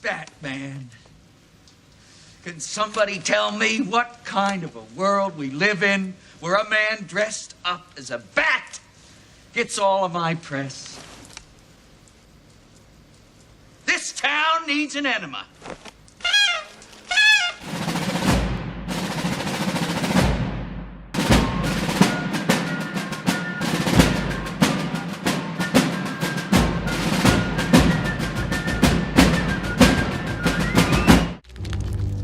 Batman. Can somebody tell me what kind of a world we live in where a man dressed up as a bat gets all of my press? This town needs an enema.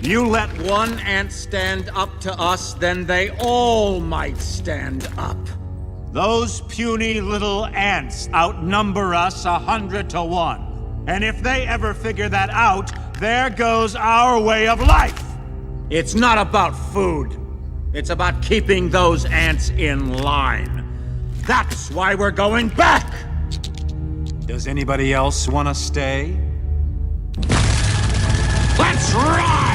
You let one ant stand up to us, then they all might stand up. Those puny little ants outnumber us 100 to 1. And if they ever figure that out, there goes our way of life. It's not about food. It's about keeping those ants in line. That's why we're going back! Does anybody else want to stay? Let's ride!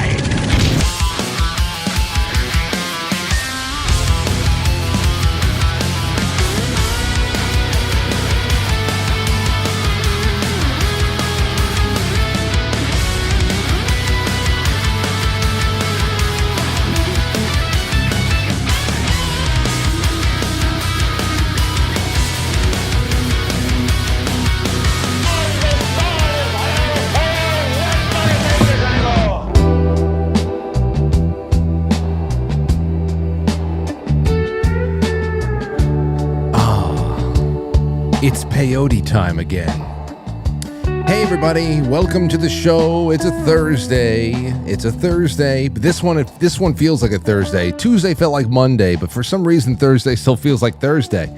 It's peyote time again. Hey everybody, welcome to the show. It's a Thursday. But this one feels like a Thursday. Tuesday felt like Monday, but for some reason Thursday still feels like Thursday.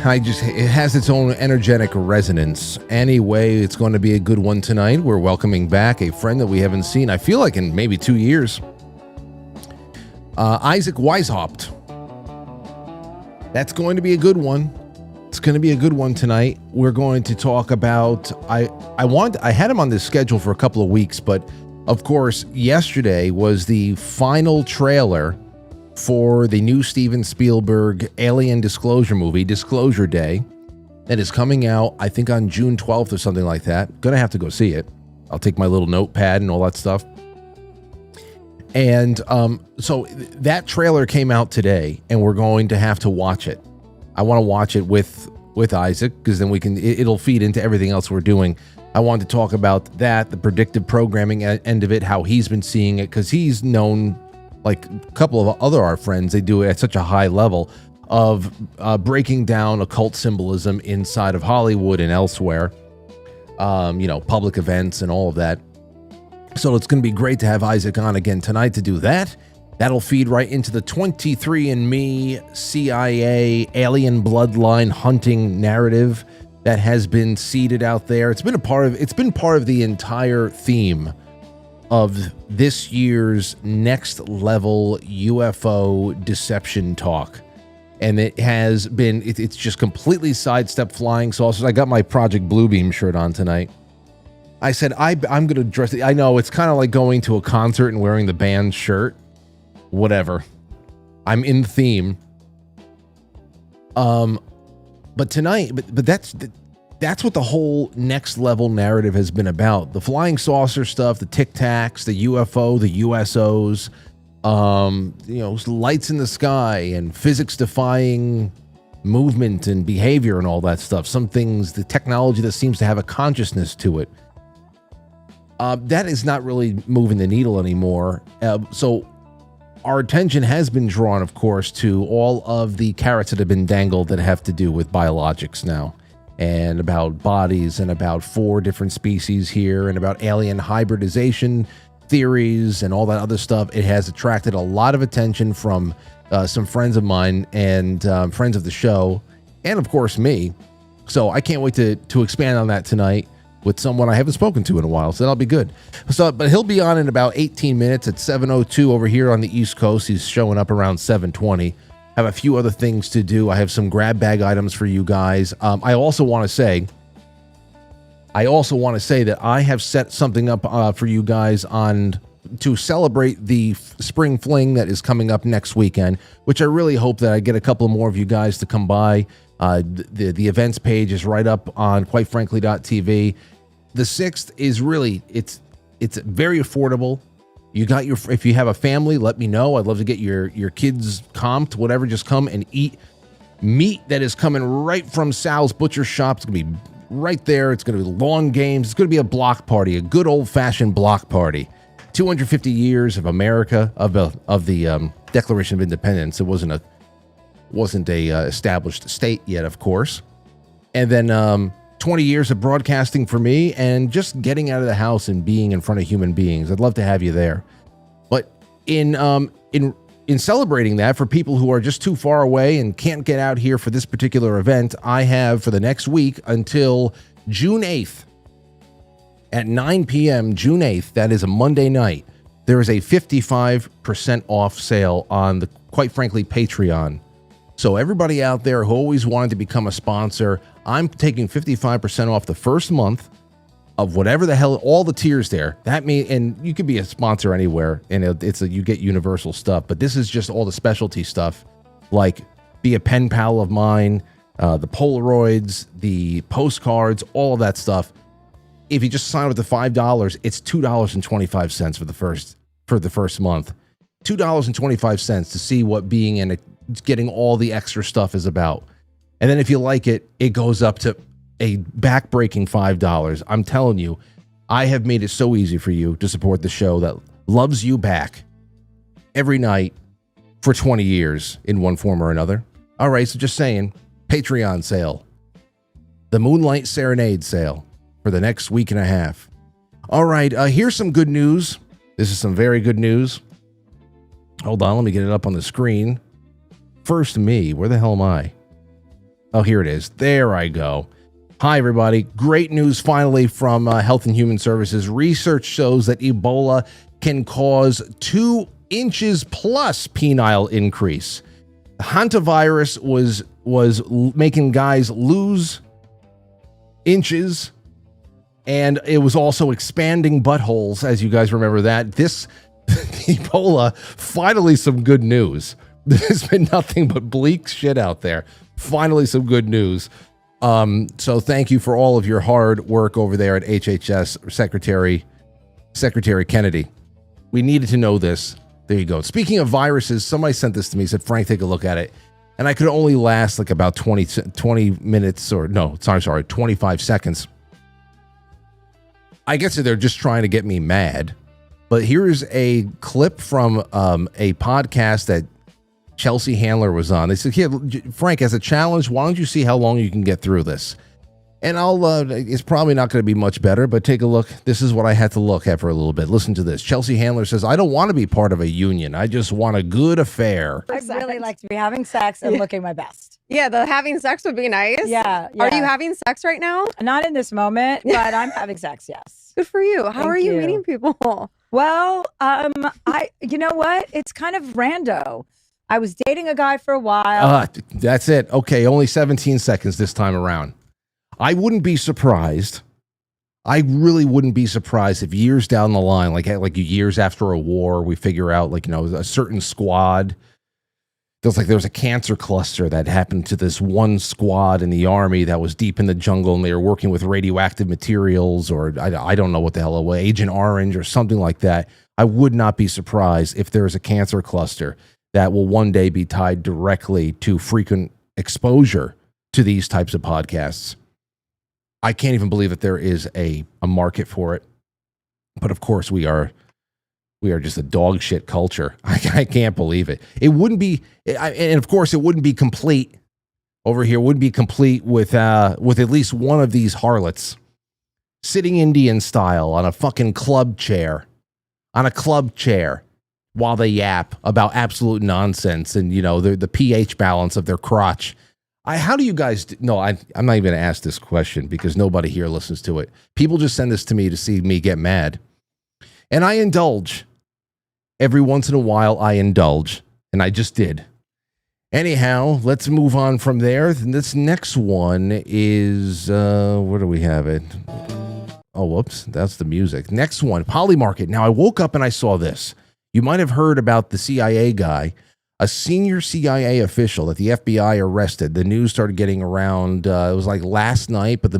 It has its own energetic resonance. Anyway, it's going to be a good one tonight. We're welcoming back a friend that we haven't seen, I feel like, in maybe 2 years. Isaac Weishaupt. That's going to be a good one. It's going to be a good one tonight. We're going to talk about, I had him on this schedule for a couple of weeks, but of course, yesterday was the final trailer for the new Steven Spielberg alien disclosure movie, Disclosure Day, that is coming out, I think, on June 12th or something like that. Gonna have to go see it. I'll take my little notepad and all that stuff. And so that trailer came out today, and we're going to have to watch it. I want to watch it with Isaac, because then it'll feed into everything else we're doing. I wanted to talk about that, the predictive programming end of it, how he's been seeing it, because he's known, like a couple of other our friends, they do it at such a high level of breaking down occult symbolism inside of Hollywood and elsewhere, public events and all of that. So it's going to be great to have Isaac on again tonight to do that. That'll feed right into the 23andME CIA alien bloodline hunting narrative that has been seeded out there. It's been part of the entire theme of this year's next level UFO deception talk. And it's just completely sidestepped flying saucers. I got my Project Bluebeam shirt on tonight. I said, I'm going to dress it. I know it's kind of like going to a concert and wearing the band's shirt. Whatever. I'm in theme. But tonight, but that's what the whole next level narrative has been about. The flying saucer stuff, the Tic Tacs, the UFO, the USOs, lights in the sky and physics defying movement and behavior and all that stuff. Some things, the technology that seems to have a consciousness to it. That is not really moving the needle anymore. So our attention has been drawn, of course, to all of the carrots that have been dangled that have to do with biologics now, and about bodies, and about 4 different species here, and about alien hybridization theories and all that other stuff. It has attracted a lot of attention from some friends of mine and friends of the show, and of course me. So I can't wait to expand on that tonight with someone I haven't spoken to in a while, so that'll be good. But he'll be on in about 18 minutes at 7:02 over here on the East Coast. He's showing up around 7:20. Have a few other things to do. I have some grab bag items for you guys. I also want to say that I have set something up for you guys on to celebrate the spring fling that is coming up next weekend, which I really hope that I get a couple more of you guys to come by. The events page is right up on quitefrankly.tv. The 6th is really, it's very affordable. You got if you have a family, let me know. I'd love to get your kids comped, whatever. Just come and eat meat that is coming right from Sal's Butcher Shop. It's going to be right there. It's going to be lawn games. It's going to be a block party, a good old-fashioned block party. 250 years of America, of the Declaration of Independence. It wasn't a established state yet, of course. And then 20 years of broadcasting for me, and just getting out of the house and being in front of human beings. I'd love to have you there. But in celebrating that, for people who are just too far away and can't get out here for this particular event, I have for the next week until June 8th at 9 p.m., June 8th, that is a Monday night, there is a 55% off sale on the Quite Frankly Patreon. So everybody out there who always wanted to become a sponsor, I'm taking 55% off the first month of whatever the hell, all the tiers there. That means, and you could be a sponsor anywhere, and you get universal stuff. But this is just all the specialty stuff, like be a pen pal of mine, the Polaroids, the postcards, all of that stuff. If you just sign with the $5, it's $2.25 for the first month. $2.25 to see what being in getting all the extra stuff is about. And then if you like it, it goes up to a back-breaking $5. I'm telling you, I have made it so easy for you to support the show that loves you back every night for 20 years in one form or another. All right, so just saying, Patreon sale, the Moonlight Serenade sale for the next week and a half. All right, here's some good news. This is some very good news. Hold on, let me get it up on the screen. First me, where the hell am I? Oh, here it is. There I go. Hi, everybody. Great news finally from Health and Human Services. Research shows that Ebola can cause 2 inches plus penile increase. The hantavirus was making guys lose inches, and it was also expanding buttholes, as you guys remember that. This Ebola, finally some good news. There's been nothing but bleak shit out there. Finally, some good news. So thank you for all of your hard work over there at HHS, Secretary Kennedy. We needed to know this. There you go. Speaking of viruses, somebody sent this to me, said, Frank, take a look at it. And I could only last like about 20 minutes or no, sorry, 25 seconds. I guess they're just trying to get me mad. But here's a clip from a podcast that Chelsea Handler was on. They said, here, Frank, as a challenge, why don't you see how long you can get through this? And it's probably not going to be much better, but take a look. This is what I had to look at for a little bit. Listen to this. Chelsea Handler says, I don't want to be part of a union. I just want a good affair. I'd really like to be having sex and looking my best. Yeah, the having sex would be nice. Yeah. Are you having sex right now? Not in this moment, but I'm having sex, yes. Good for you. How are you meeting people? Well, you know what? It's kind of rando. I was dating a guy for a while. That's it. Okay, only 17 seconds this time around. I wouldn't be surprised. I really wouldn't be surprised if years down the line, like years after a war, we figure out a certain squad. Feels like there was a cancer cluster that happened to this one squad in the army that was deep in the jungle, and they were working with radioactive materials, or I don't know what the hell it was, Agent Orange or something like that. I would not be surprised if there is a cancer cluster that will one day be tied directly to frequent exposure to these types of podcasts. I can't even believe that there is a market for it. But of course we are just a dog shit culture. I can't believe it. It wouldn't be, and of course it wouldn't be complete over here, wouldn't be complete with at least one of these harlots sitting Indian style on a fucking club chair, while they yap about absolute nonsense and, the pH balance of their crotch. How do you guys no, I'm not even going to ask this question because nobody here listens to it. People just send this to me to see me get mad. And I indulge. Every once in a while, I indulge. And I just did. Anyhow, let's move on from there. This next one is, where do we have it? Oh, whoops. That's the music. Next one, Polymarket. Now, I woke up and I saw this. You might have heard about the CIA guy, a senior CIA official that the FBI arrested. The news started getting around. It was like last night, but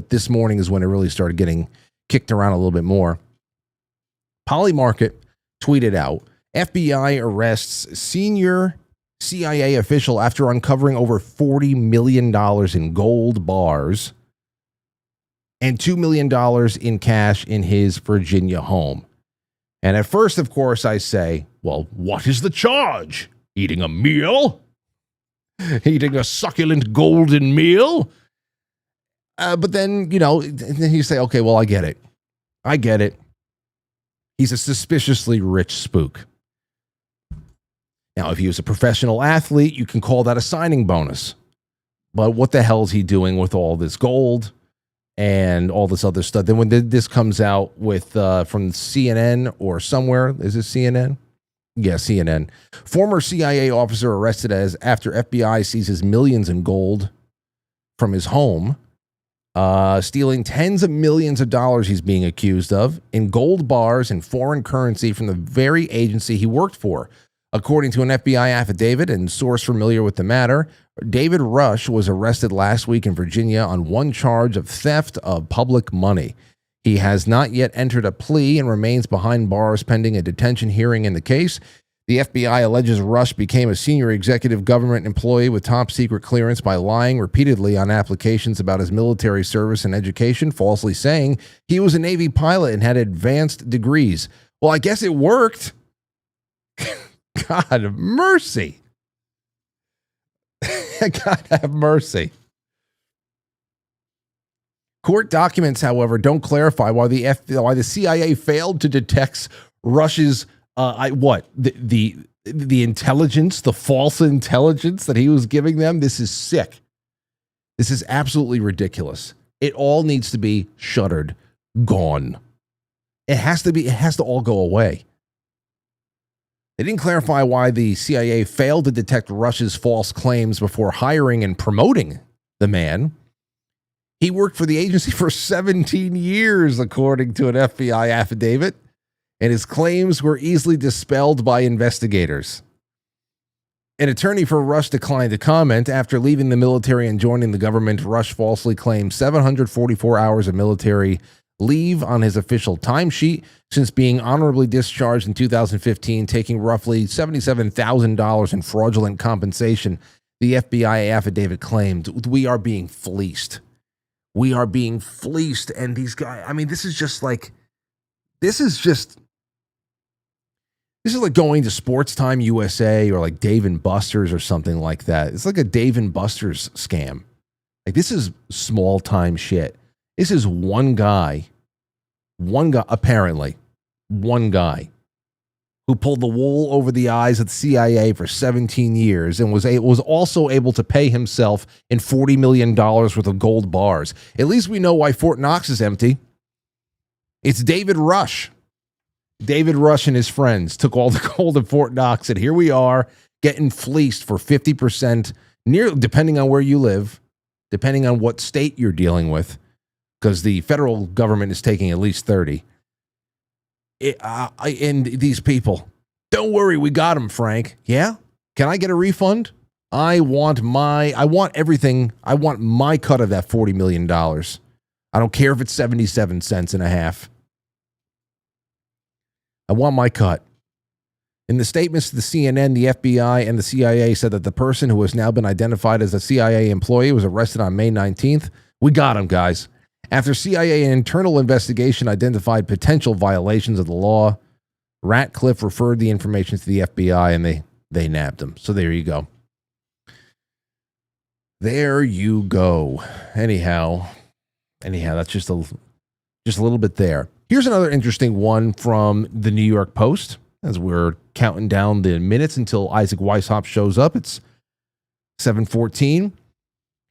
this morning is when it really started getting kicked around a little bit more. Polymarket tweeted out, FBI arrests senior CIA official after uncovering over $40 million in gold bars and $2 million in cash in his Virginia home. And at first, of course, I say, well, what is the charge? Eating a meal? Eating a succulent golden meal? But then, then you say, okay, well, I get it. He's a suspiciously rich spook. Now, if he was a professional athlete, you can call that a signing bonus. But what the hell is he doing with all this gold and all this other stuff? Then when this comes out with from CNN or somewhere, is it CNN? Yeah, CNN. Former CIA officer arrested after FBI seizes millions in gold from his home. Stealing tens of millions of dollars he's being accused of in gold bars and foreign currency from the very agency he worked for. According to an FBI affidavit and source familiar with the matter, David Rush was arrested last week in Virginia on one charge of theft of public money. He has not yet entered a plea and remains behind bars pending a detention hearing in the case. The FBI alleges Rush became a senior executive government employee with top secret clearance by lying repeatedly on applications about his military service and education, falsely saying he was a Navy pilot and had advanced degrees. Well, I guess it worked. God have mercy. God have mercy. Court documents, however, don't clarify why the CIA failed to detect Rush's the intelligence, the false intelligence that he was giving them. This is sick. This is absolutely ridiculous. It all needs to be shuttered, gone. It has to all go away. They didn't clarify why the CIA failed to detect Rush's false claims before hiring and promoting the man. He worked for the agency for 17 years, according to an FBI affidavit, and his claims were easily dispelled by investigators. An attorney for Rush declined to comment. After leaving the military and joining the government, Rush falsely claimed 744 hours of military leave on his official timesheet since being honorably discharged in 2015, taking roughly $77,000 in fraudulent compensation. The FBI affidavit claimed, we are being fleeced. We are being fleeced. And these guys, I mean, this is like going to Sports Time USA or like Dave and Buster's or something like that. It's like a Dave and Buster's scam. Like, this is small time shit. This is one guy, apparently, one guy who pulled the wool over the eyes of the CIA for 17 years and was also able to pay himself in $40 million worth of gold bars. At least we know why Fort Knox is empty. It's David Rush. David Rush and his friends took all the gold at Fort Knox, and here we are getting fleeced for 50%, depending on where you live, depending on what state you're dealing with, because the federal government is taking at least 30. And these people, don't worry, we got them, Frank. Yeah? Can I get a refund? I want everything. I want my cut of that $40 million. I don't care if it's 77 cents and a half. I want my cut. In the statements to the CNN, the FBI, and the CIA said that the person who has now been identified as a CIA employee was arrested on May 19th. We got him, guys. After CIA internal investigation identified potential violations of the law, Ratcliffe referred the information to the FBI, and they nabbed him. So there you go. There you go. Anyhow, that's just a little bit there. Here's another interesting one from the New York Post. As we're counting down the minutes until Isaac Weishaupt shows up, it's 7:14.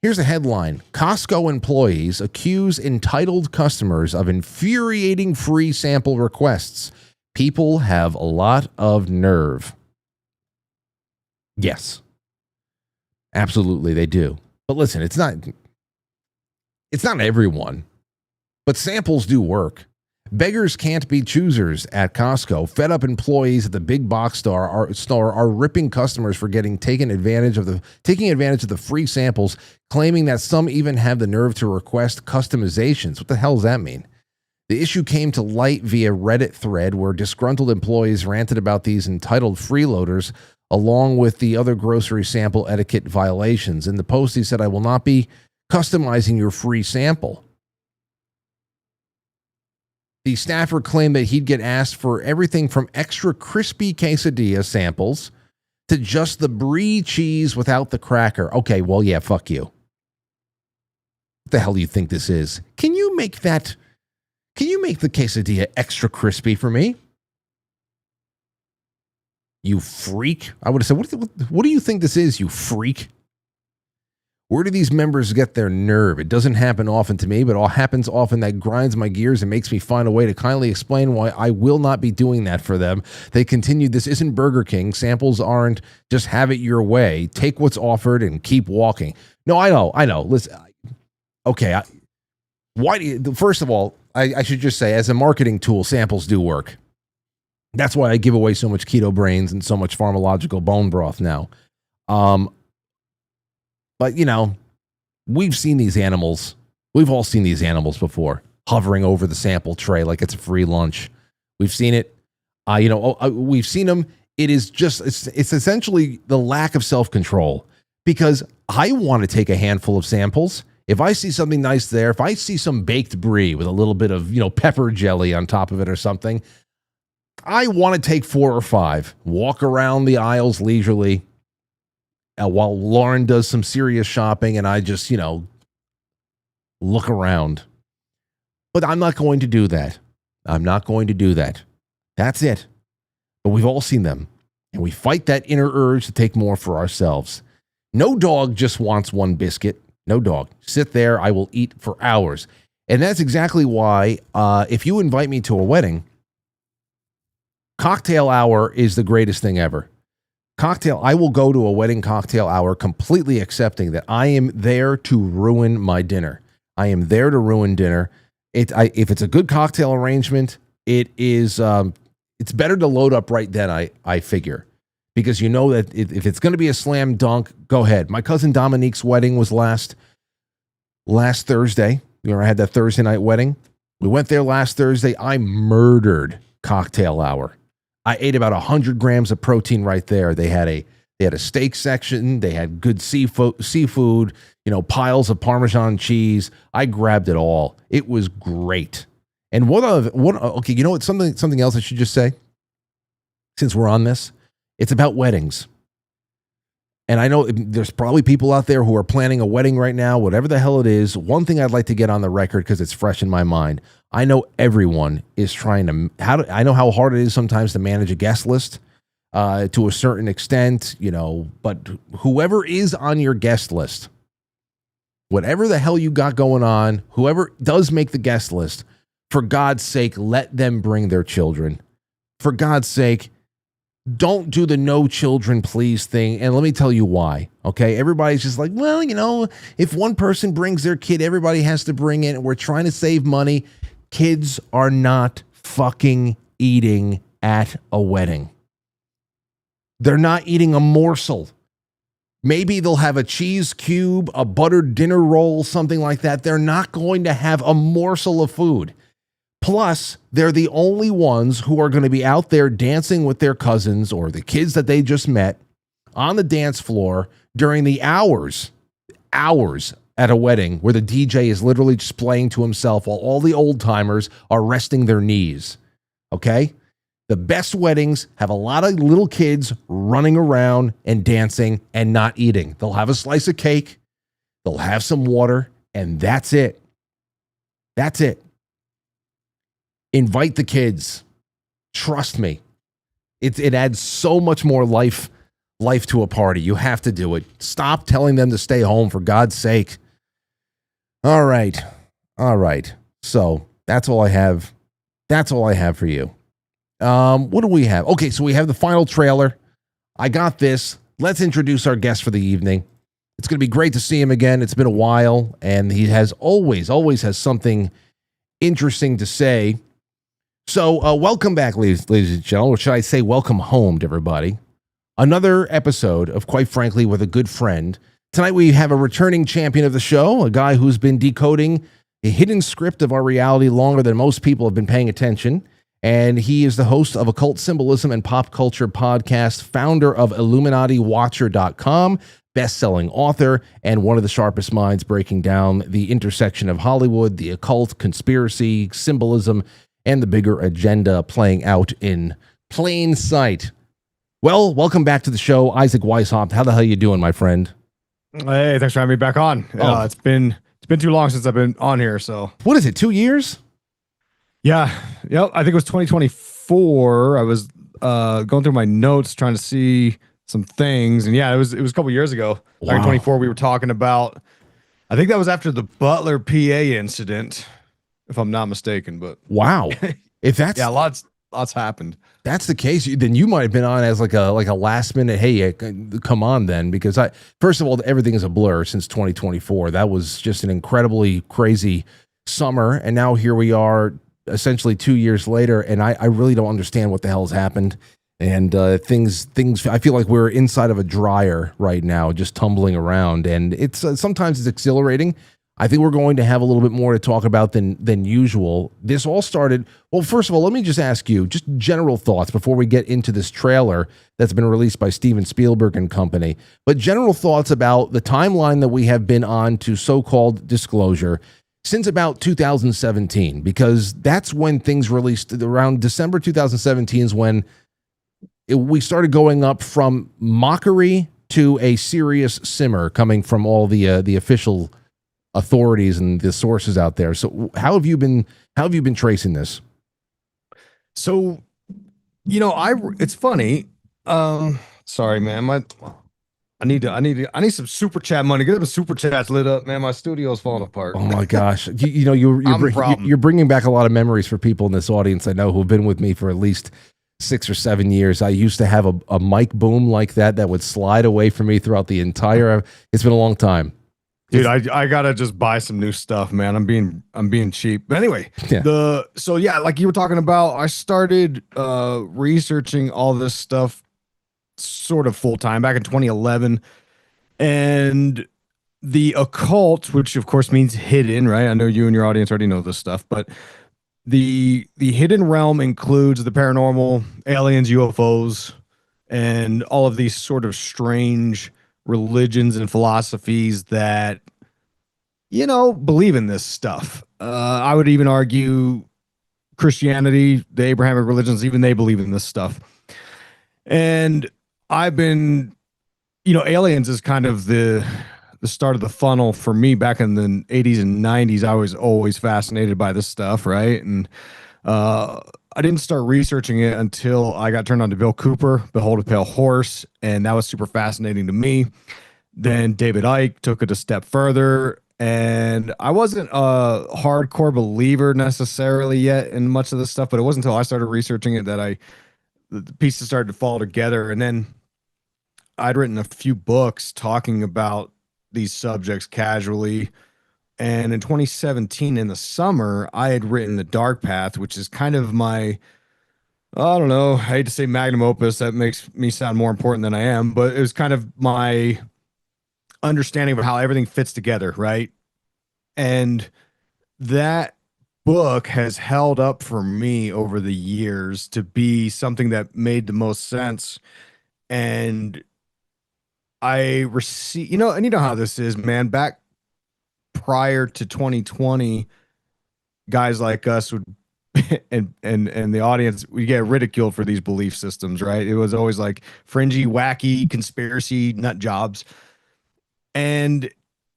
Here's a headline. Costco employees accuse entitled customers of infuriating free sample requests. People have a lot of nerve. Yes. Absolutely, they do. But listen, it's not everyone. But samples do work. Beggars can't be choosers at Costco. Fed up employees at the big box store are ripping customers for taking advantage of the free samples, claiming that some even have the nerve to request customizations. What the hell does that mean? The issue came to light via Reddit thread where disgruntled employees ranted about these entitled freeloaders along with the other grocery sample etiquette violations. In the post, he said, "I will not be customizing your free sample." The staffer claimed that he'd get asked for everything from extra crispy quesadilla samples to just the brie cheese without the cracker. Okay, well, yeah, fuck you. What the hell do you think this is? Can you make the quesadilla extra crispy for me? You freak. I would have said, what do you think this is, you freak? Where do these members get their nerve? It doesn't happen often to me, but it happens often that grinds my gears and makes me find a way to kindly explain why I will not be doing that for them. They continued, "This isn't Burger King. Samples aren't just have it your way. Take what's offered and keep walking." No, I know. Listen, okay. First of all, I should just say, as a marketing tool, samples do work. That's why I give away so much keto brains and so much Farmalogical bone broth now. But, we've seen these animals. We've all seen these animals before, hovering over the sample tray like it's a free lunch. We've seen it. We've seen them. It's essentially the lack of self-control, because I want to take a handful of samples. If I see something nice there, if I see some baked brie with a little bit of, pepper jelly on top of it or something, I want to take 4 or 5, walk around the aisles leisurely, while Lauren does some serious shopping and I just, look around. But I'm not going to do that. That's it. But we've all seen them, and we fight that inner urge to take more for ourselves. No dog just wants one biscuit. No dog. Sit there. I will eat for hours. And that's exactly why if you invite me to a wedding, cocktail hour is the greatest thing ever. I will go to a wedding cocktail hour completely accepting that I am there to ruin my dinner. I am there to ruin dinner. If it's a good cocktail arrangement, it's better to load up right then, I figure. Because that if it's going to be a slam dunk, go ahead. My cousin Dominique's wedding was last Thursday. I had that Thursday night wedding. We went there last Thursday. I murdered cocktail hour. I ate about 100 grams of protein right there. They had a steak section. They had good seafood, piles of Parmesan cheese. I grabbed it all. It was great. And something else I should just say, since we're on this, it's about weddings. And I know there's probably people out there who are planning a wedding right now, whatever the hell it is. One thing I'd like to get on the record, because it's fresh in my mind. I know everyone is trying to, I know how hard it is sometimes to manage a guest list to a certain extent, but whoever is on your guest list, whatever the hell you got going on, whoever does make the guest list, for God's sake, let them bring their children. For God's sake, don't do the no children please thing. And let me tell you why. Okay. Everybody's just like, well, if one person brings their kid, everybody has to bring it. And we're trying to save money. Kids are not fucking eating at a wedding. They're not eating a morsel. Maybe they'll have a cheese cube, a buttered dinner roll, something like that. They're not going to have a morsel of food. Plus, they're the only ones who are going to be out there dancing with their cousins or the kids that they just met on the dance floor during the hours at a wedding where the DJ is literally just playing to himself while all the old timers are resting their knees. Okay? The best weddings have a lot of little kids running around and dancing and not eating. They'll have a slice of cake, they'll have some water, and that's it. That's it. Invite the kids. Trust me. It adds so much more life to a party. You have to do it. Stop telling them to stay home, for God's sake. All right. So that's all I have. That's all I have for you. What do we have? Okay, so we have the final trailer. I got this. Let's introduce our guest for the evening. It's going to be great to see him again. It's been a while, and he has always has something interesting to say. So welcome back, ladies and gentlemen, or should I say welcome home to everybody. Another episode of Quite Frankly with a Good Friend. Tonight we have a returning champion of the show, a guy who's been decoding a hidden script of our reality longer than most people have been paying attention. And he is the host of Occult Symbolism and Pop Culture Podcast, founder of IlluminatiWatcher.com, best-selling author, and one of the sharpest minds breaking down the intersection of Hollywood, the occult, conspiracy, symbolism, and the bigger agenda playing out in plain sight. Well, welcome back to the show, Isaac Weishaupt. How the hell you doing, my friend? Hey, thanks for having me back on. It's been too long since I've been on here. So what is it? 2 years? Yeah. Yep. I think it was 2024. I was going through my notes trying to see some things, and yeah, it was a couple years ago. Wow. Back in 24, we were talking about. I think that was after the Butler, PA incident, if I'm not mistaken. But wow, if that's lots happened. That's the case, then you might have been on as like a last minute, hey, come on then, because first of all, everything is a blur since 2024. That was just an incredibly crazy summer, and now here we are essentially 2 years later, and I really don't understand what the hell's happened. And things I feel like we're inside of a dryer right now, just tumbling around, and it's sometimes it's exhilarating. I think we're going to have a little bit more to talk about than usual. This all started, well, first of all, let me just ask you just general thoughts before we get into this trailer that's been released by Steven Spielberg and company, but general thoughts about the timeline that we have been on to so-called disclosure since about 2017, because that's when things released. Around December 2017 is when we started going up from mockery to a serious simmer coming from all the official authorities and the sources out there. So how have you been tracing this? So, it's funny. Sorry, man. I need some super chat money. Get them super chats lit up, man. My studio's falling apart. Oh my gosh. You're bringing back a lot of memories for people in this audience I know who've been with me for at least 6 or 7 years. I used to have a mic boom like that would slide away from me throughout the entire, it's been a long time. Dude, I gotta just buy some new stuff, man. I'm being cheap. But anyway, yeah. Like you were talking about, I started researching all this stuff sort of full time back in 2011, and the occult, which of course means hidden, right? I know you and your audience already know this stuff, but the hidden realm includes the paranormal, aliens, UFOs, and all of these sort of strange religions and philosophies that believe in this stuff. I would even argue Christianity, the Abrahamic religions, even they believe in this stuff. And I've been, aliens is kind of the start of the funnel for me. Back in the 80s and 90s, I was always fascinated by this stuff, right? And I didn't start researching it until I got turned on to Bill Cooper, Behold a Pale Horse, and that was super fascinating to me. Then David Icke took it a step further, and I wasn't a hardcore believer necessarily yet in much of this stuff, but it wasn't until I started researching it that the pieces started to fall together. And then I'd written a few books talking about these subjects casually. And in 2017, in the summer, I had written The Dark Path, which is kind of my, I don't know, I hate to say magnum opus. That makes me sound more important than I am, but it was kind of my understanding of how everything fits together, right? And that book has held up for me over the years to be something that made the most sense. And I receive, and you know how this is, man. Back prior to 2020, guys like us would and the audience, we get ridiculed for these belief systems, right? It was always like fringy, wacky, conspiracy nut jobs. And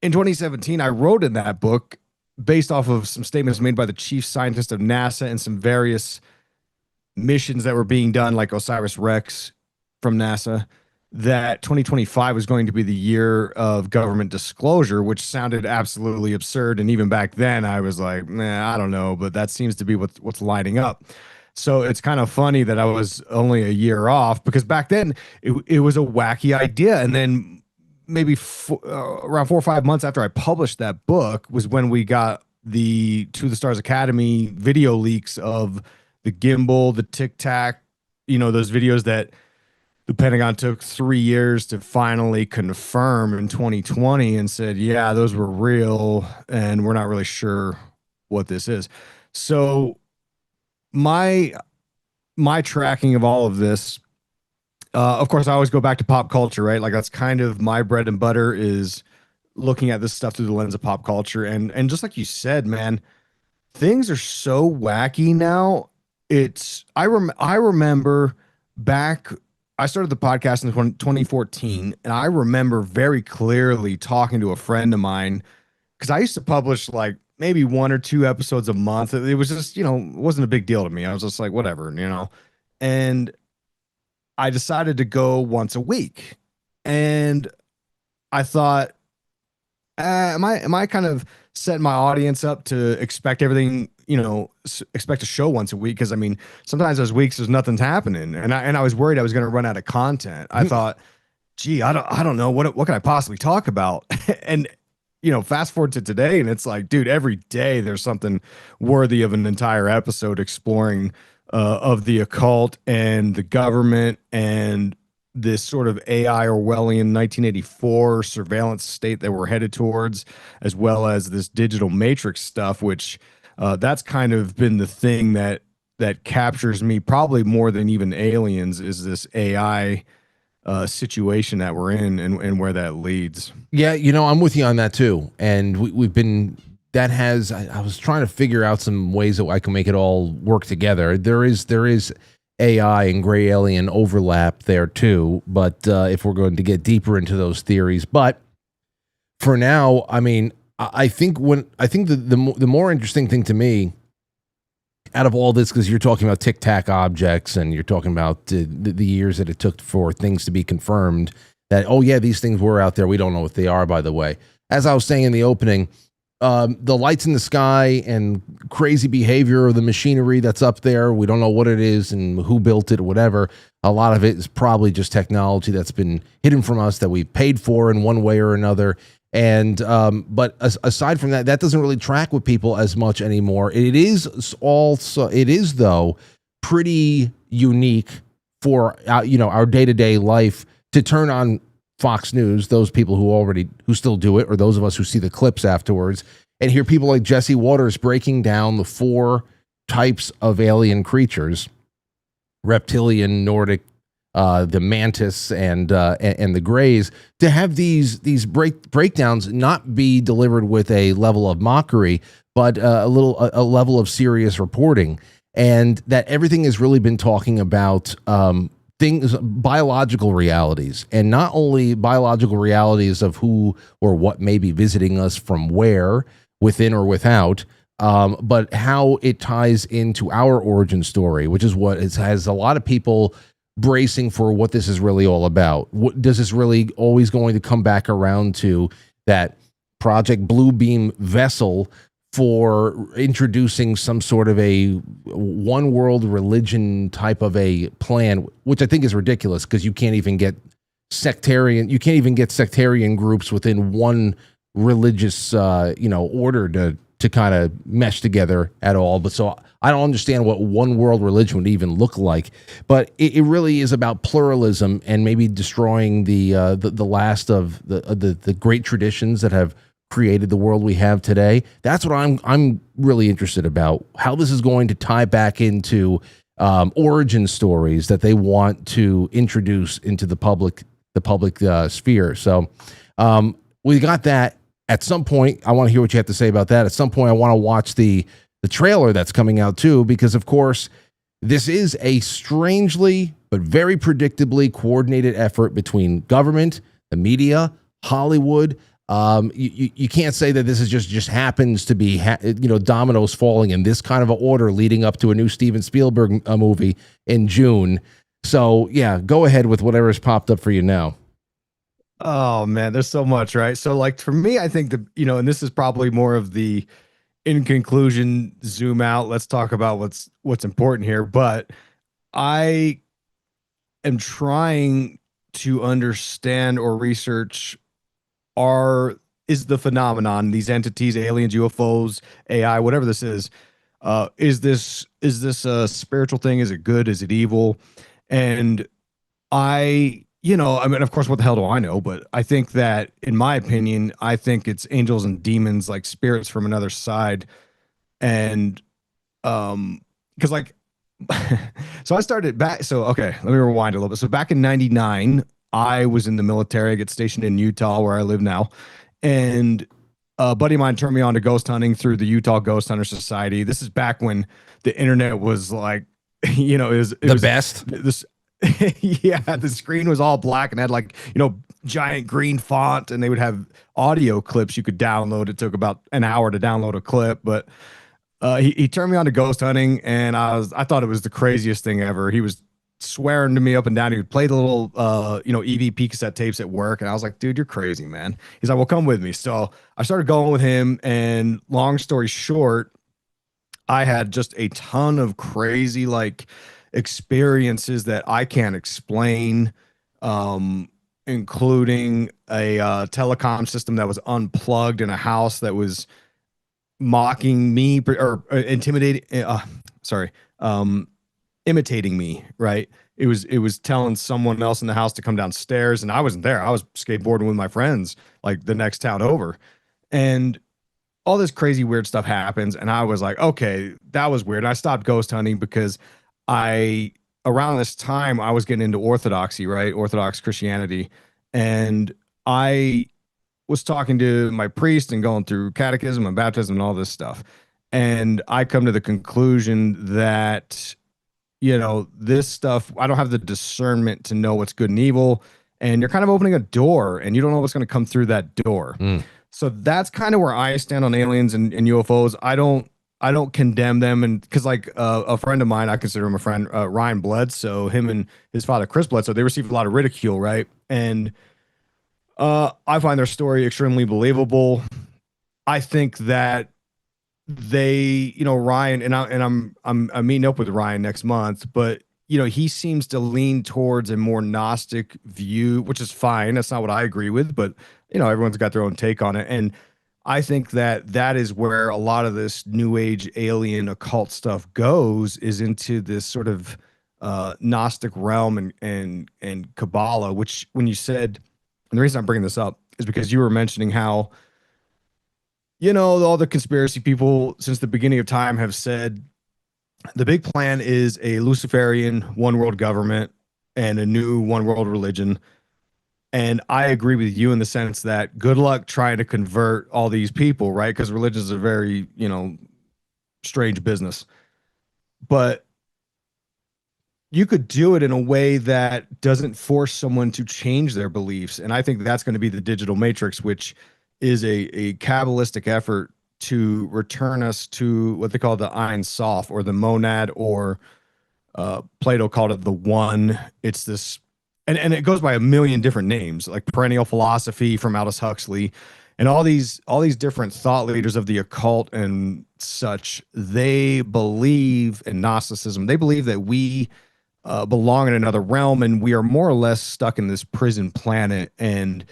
in 2017, I wrote in that book based off of some statements made by the chief scientist of NASA and some various missions that were being done, like OSIRIS-REx from NASA, that 2025 was going to be the year of government disclosure, which sounded absolutely absurd. And even back then I was like, I don't know, but that seems to be what's lining up. So it's kind of funny that I was only a year off, because back then it was a wacky idea. And then maybe around 4 or 5 months after I published that book was when we got the To the Stars Academy video leaks of the gimbal, the Tic Tac, those videos that the Pentagon took 3 years to finally confirm in 2020 and said, yeah, those were real, and we're not really sure what this is. So my tracking of all of this, of course, I always go back to pop culture, right? Like that's kind of my bread and butter, is looking at this stuff through the lens of pop culture. And just like you said, man, things are so wacky now. I remember back, I started the podcast in 2014, and I remember very clearly talking to a friend of mine, because I used to publish like maybe 1 or 2 episodes a month. It was just, it wasn't a big deal to me. I was just like, whatever, and I decided to go once a week. And I thought, am I kind of setting my audience up to expect everything, expect a show once a week? Because I mean, sometimes those weeks there's nothing's happening, and I was worried I was going to run out of content. I thought, gee, I don't know what can I possibly talk about, and fast forward to today, and it's like, dude, every day there's something worthy of an entire episode exploring of the occult and the government and this sort of AI Orwellian 1984 surveillance state that we're headed towards, as well as this digital matrix stuff, which that's kind of been the thing that captures me probably more than even aliens, is this AI situation that we're in and where that leads. Yeah, I'm with you on that too. And we've been, I was trying to figure out some ways that I can make it all work together. There is AI and gray alien overlap there too, but if we're going to get deeper into those theories, but for now, I mean, I think the more interesting thing to me out of all this, because you're talking about Tic Tac objects and you're talking about the years that it took for things to be confirmed that, oh yeah, these things were out there. We don't know what they are, by the way. As I was saying in the opening, the lights in the sky and crazy behavior of the machinery that's up there, we don't know what it is and who built it or whatever. A lot of it is probably just technology that's been hidden from us that we paid for in one way or another. And but aside from that, that doesn't really track with people as much anymore. It is though pretty unique for our day-to-day life to turn on Fox News, those people who still do it, or those of us who see the clips afterwards, and hear people like Jesse Waters breaking down the 4 types of alien creatures: reptilian, Nordic, the mantis, and the grays. To have these breakdowns not be delivered with a level of mockery, but a level of serious reporting, and that everything has really been talking about things, biological realities, and not only biological realities of who or what may be visiting us from where, within or without, but how it ties into our origin story, which is what has a lot of people bracing for what this is really all about. What does this really always going to come back around to, that Project Bluebeam vessel for introducing some sort of a one world religion type of a plan, which I think is ridiculous, because you can't even get sectarian groups within one religious order to kind of mesh together at all. But so I don't understand what one world religion would even look like. But it really is about pluralism and maybe destroying the last of the great traditions that have created the world we have today. That's what I'm really interested about, how this is going to tie back into origin stories that they want to introduce into the public sphere. So we got that. At some point, I want to hear what you have to say about that. At some point, I want to watch the trailer that's coming out too, because of course, this is a strangely but very predictably coordinated effort between government, the media, Hollywood. You can't say that this is just happens to be dominoes falling in this kind of an order leading up to a new Steven Spielberg movie in June. So yeah, go ahead with whatever's popped up for you now. Oh man, there's so much, right? So like for me, I think and this is probably more of the in conclusion, zoom out. Let's talk about what's important here. But I am trying to understand or research, are is the phenomenon, these entities, aliens, UFOs, AI, whatever this is. Is this a spiritual thing? Is it good? Is it evil? And I mean, of course, what the hell do I know? But I think that, in my opinion, I think it's angels and demons, like spirits from another side. And because like, so I started back. So okay, let me rewind a little bit. So back in '99, I was in the military. I get stationed in Utah, where I live now, and a buddy of mine turned me on to ghost hunting through the Utah Ghost Hunter Society. This is back when the internet was like, it was best. This, yeah, the screen was all black and had like, giant green font, and they would have audio clips you could download. It took about an hour to download a clip, but he turned me on to ghost hunting, and I thought it was the craziest thing ever. He was swearing to me up and down. He would play the little EVP cassette tapes at work, and I was like, dude, you're crazy, man. He's like, well, come with me. So I started going with him, and long story short, I had just a ton of crazy like experiences that I can't explain, including a telecom system that was unplugged in a house that was mocking me or intimidating imitating me, right? It was telling someone else in the house to come downstairs, and I wasn't there. I was skateboarding with my friends like the next town over, and all this crazy weird stuff happens, and I was like, okay, that was weird. And I stopped ghost hunting because around this time I was getting into orthodoxy, right? Orthodox Christianity. And I was talking to my priest and going through catechism and baptism and all this stuff. And I come to the conclusion that, this stuff, I don't have the discernment to know what's good and evil. And you're kind of opening a door, and you don't know what's going to come through that door. So that's kind of where I stand on aliens and UFOs. I don't condemn them, and because like a friend of mine, I consider him a friend, Ryan Bledsoe, him and his father Chris Bledsoe, they received a lot of ridicule, right? And I find their story extremely believable. I think that they, Ryan, and I'm meeting up with Ryan next month, but he seems to lean towards a more Gnostic view, which is fine. That's not what I agree with, but everyone's got their own take on it. And I think that is where a lot of this new age alien occult stuff goes, is into this sort of Gnostic realm and Kabbalah, which when you said, and the reason I'm bringing this up is because you were mentioning how, all the conspiracy people since the beginning of time have said the big plan is a Luciferian one world government and a new one world religion. And I agree with you in the sense that good luck trying to convert all these people, right? Because religion is a very, strange business. But you could do it in a way that doesn't force someone to change their beliefs. And I think that's going to be the digital matrix, which is a Kabbalistic effort to return us to what they call the Ein Sof, or the monad, or Plato called it the one. It's this, and it goes by a million different names, like perennial philosophy from Aldous Huxley, and all these different thought leaders of the occult and such. They believe in Gnosticism. They believe that we belong in another realm, and we are more or less stuck in this prison planet. And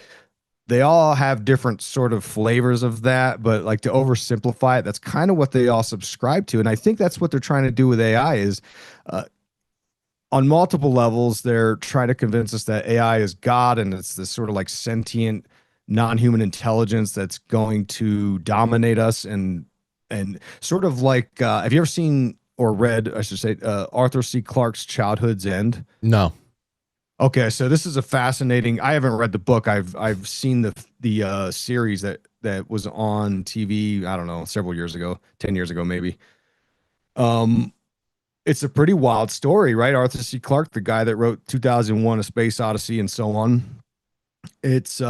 they all have different sort of flavors of that, but like to oversimplify it, that's kind of what they all subscribe to. And I think that's what they're trying to do with AI is on multiple levels, they're trying to convince us that AI is God, and it's this sort of like sentient, non-human intelligence that's going to dominate us. And sort of like, have you ever seen or read, I should say, Arthur C. Clarke's Childhood's End? No. Okay, so this is a fascinating. I haven't read the book. I've seen the series that was on TV. I don't know, several years ago, 10 years ago, maybe. It's a pretty wild story, right? Arthur C. Clarke, the guy that wrote 2001: A Space Odyssey and so on. It's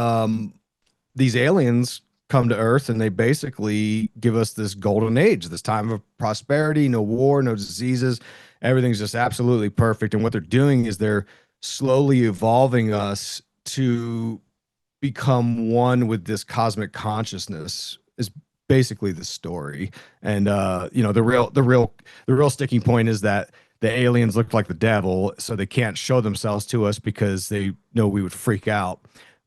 these aliens come to Earth, and they basically give us this golden age, this time of prosperity, no war, no diseases. Everything's just absolutely perfect. And what they're doing is they're slowly evolving us to become one with this cosmic consciousness, is basically the story. And the real sticking point is that the aliens look like the devil, so they can't show themselves to us because they know we would freak out.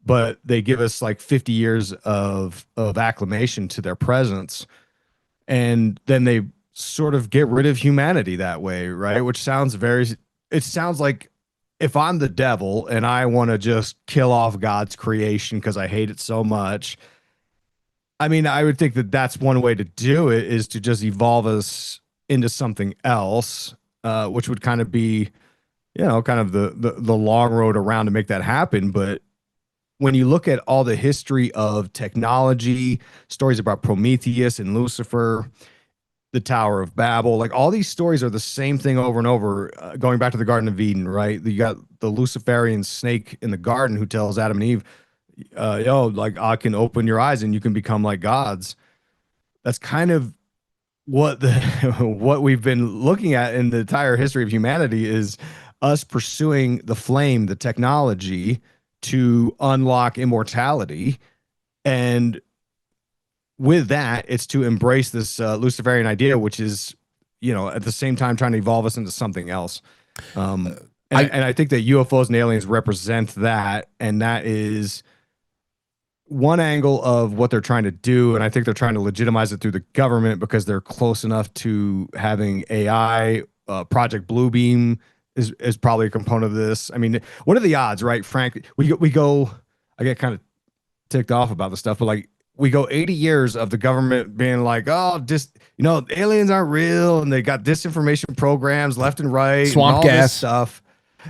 but they give us like 50 years of acclimation to their presence, and then they sort of get rid of humanity that way, right? Which sounds it sounds like if I'm the devil and I want to just kill off God's creation because I hate it so much, I mean, I would think that that's one way to do it, is to just evolve us into something else, which would kind of be, kind of the long road around to make that happen. But when you look at all the history of technology, stories about Prometheus and Lucifer, the Tower of Babel, like all these stories are the same thing over and over, going back to the Garden of Eden, right? You got the Luciferian snake in the garden who tells Adam and Eve, like, I can open your eyes and you can become like gods. That's kind of what what we've been looking at in the entire history of humanity, is us pursuing the flame, the technology, to unlock immortality. And with that, it's to embrace this Luciferian idea, which is, at the same time trying to evolve us into something else. And I think that UFOs and aliens represent that, and that is one angle of what they're trying to do. And I think they're trying to legitimize it through the government because they're close enough to having AI. Project Bluebeam is probably a component of this. I mean, what are the odds, right? Frankly, we go, I get kind of ticked off about this stuff, but like, we go 80 years of the government being like, oh, just, aliens aren't real, and they got disinformation programs left and right, swamp and all gas this stuff.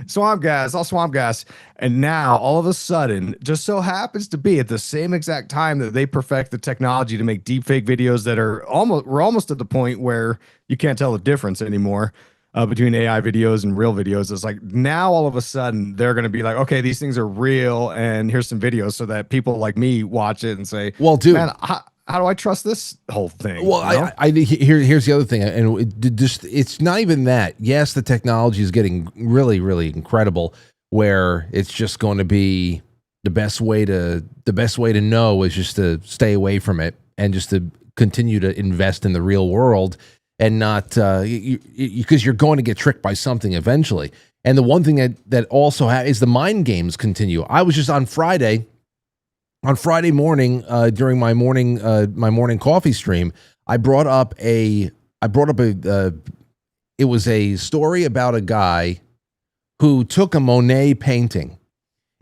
Swamp gas, all swamp gas. And now all of a sudden, just so happens to be at the same exact time that they perfect the technology to make deepfake videos that we're almost at the point where you can't tell the difference anymore between AI videos and real videos. It's like now all of a sudden they're going to be like, okay, these things are real, and here's some videos, so that people like me watch it and say, well, dude, man, how do I trust this whole thing? Well, here's the other thing, and it's not even that. Yes, the technology is getting really, really incredible, where it's just going to be the best way to know is just to stay away from it and just to continue to invest in the real world, and not because you're going to get tricked by something eventually. And the one thing that also is the mind games continue. I was just on Friday morning, during my morning coffee stream, it was a story about a guy who took a Monet painting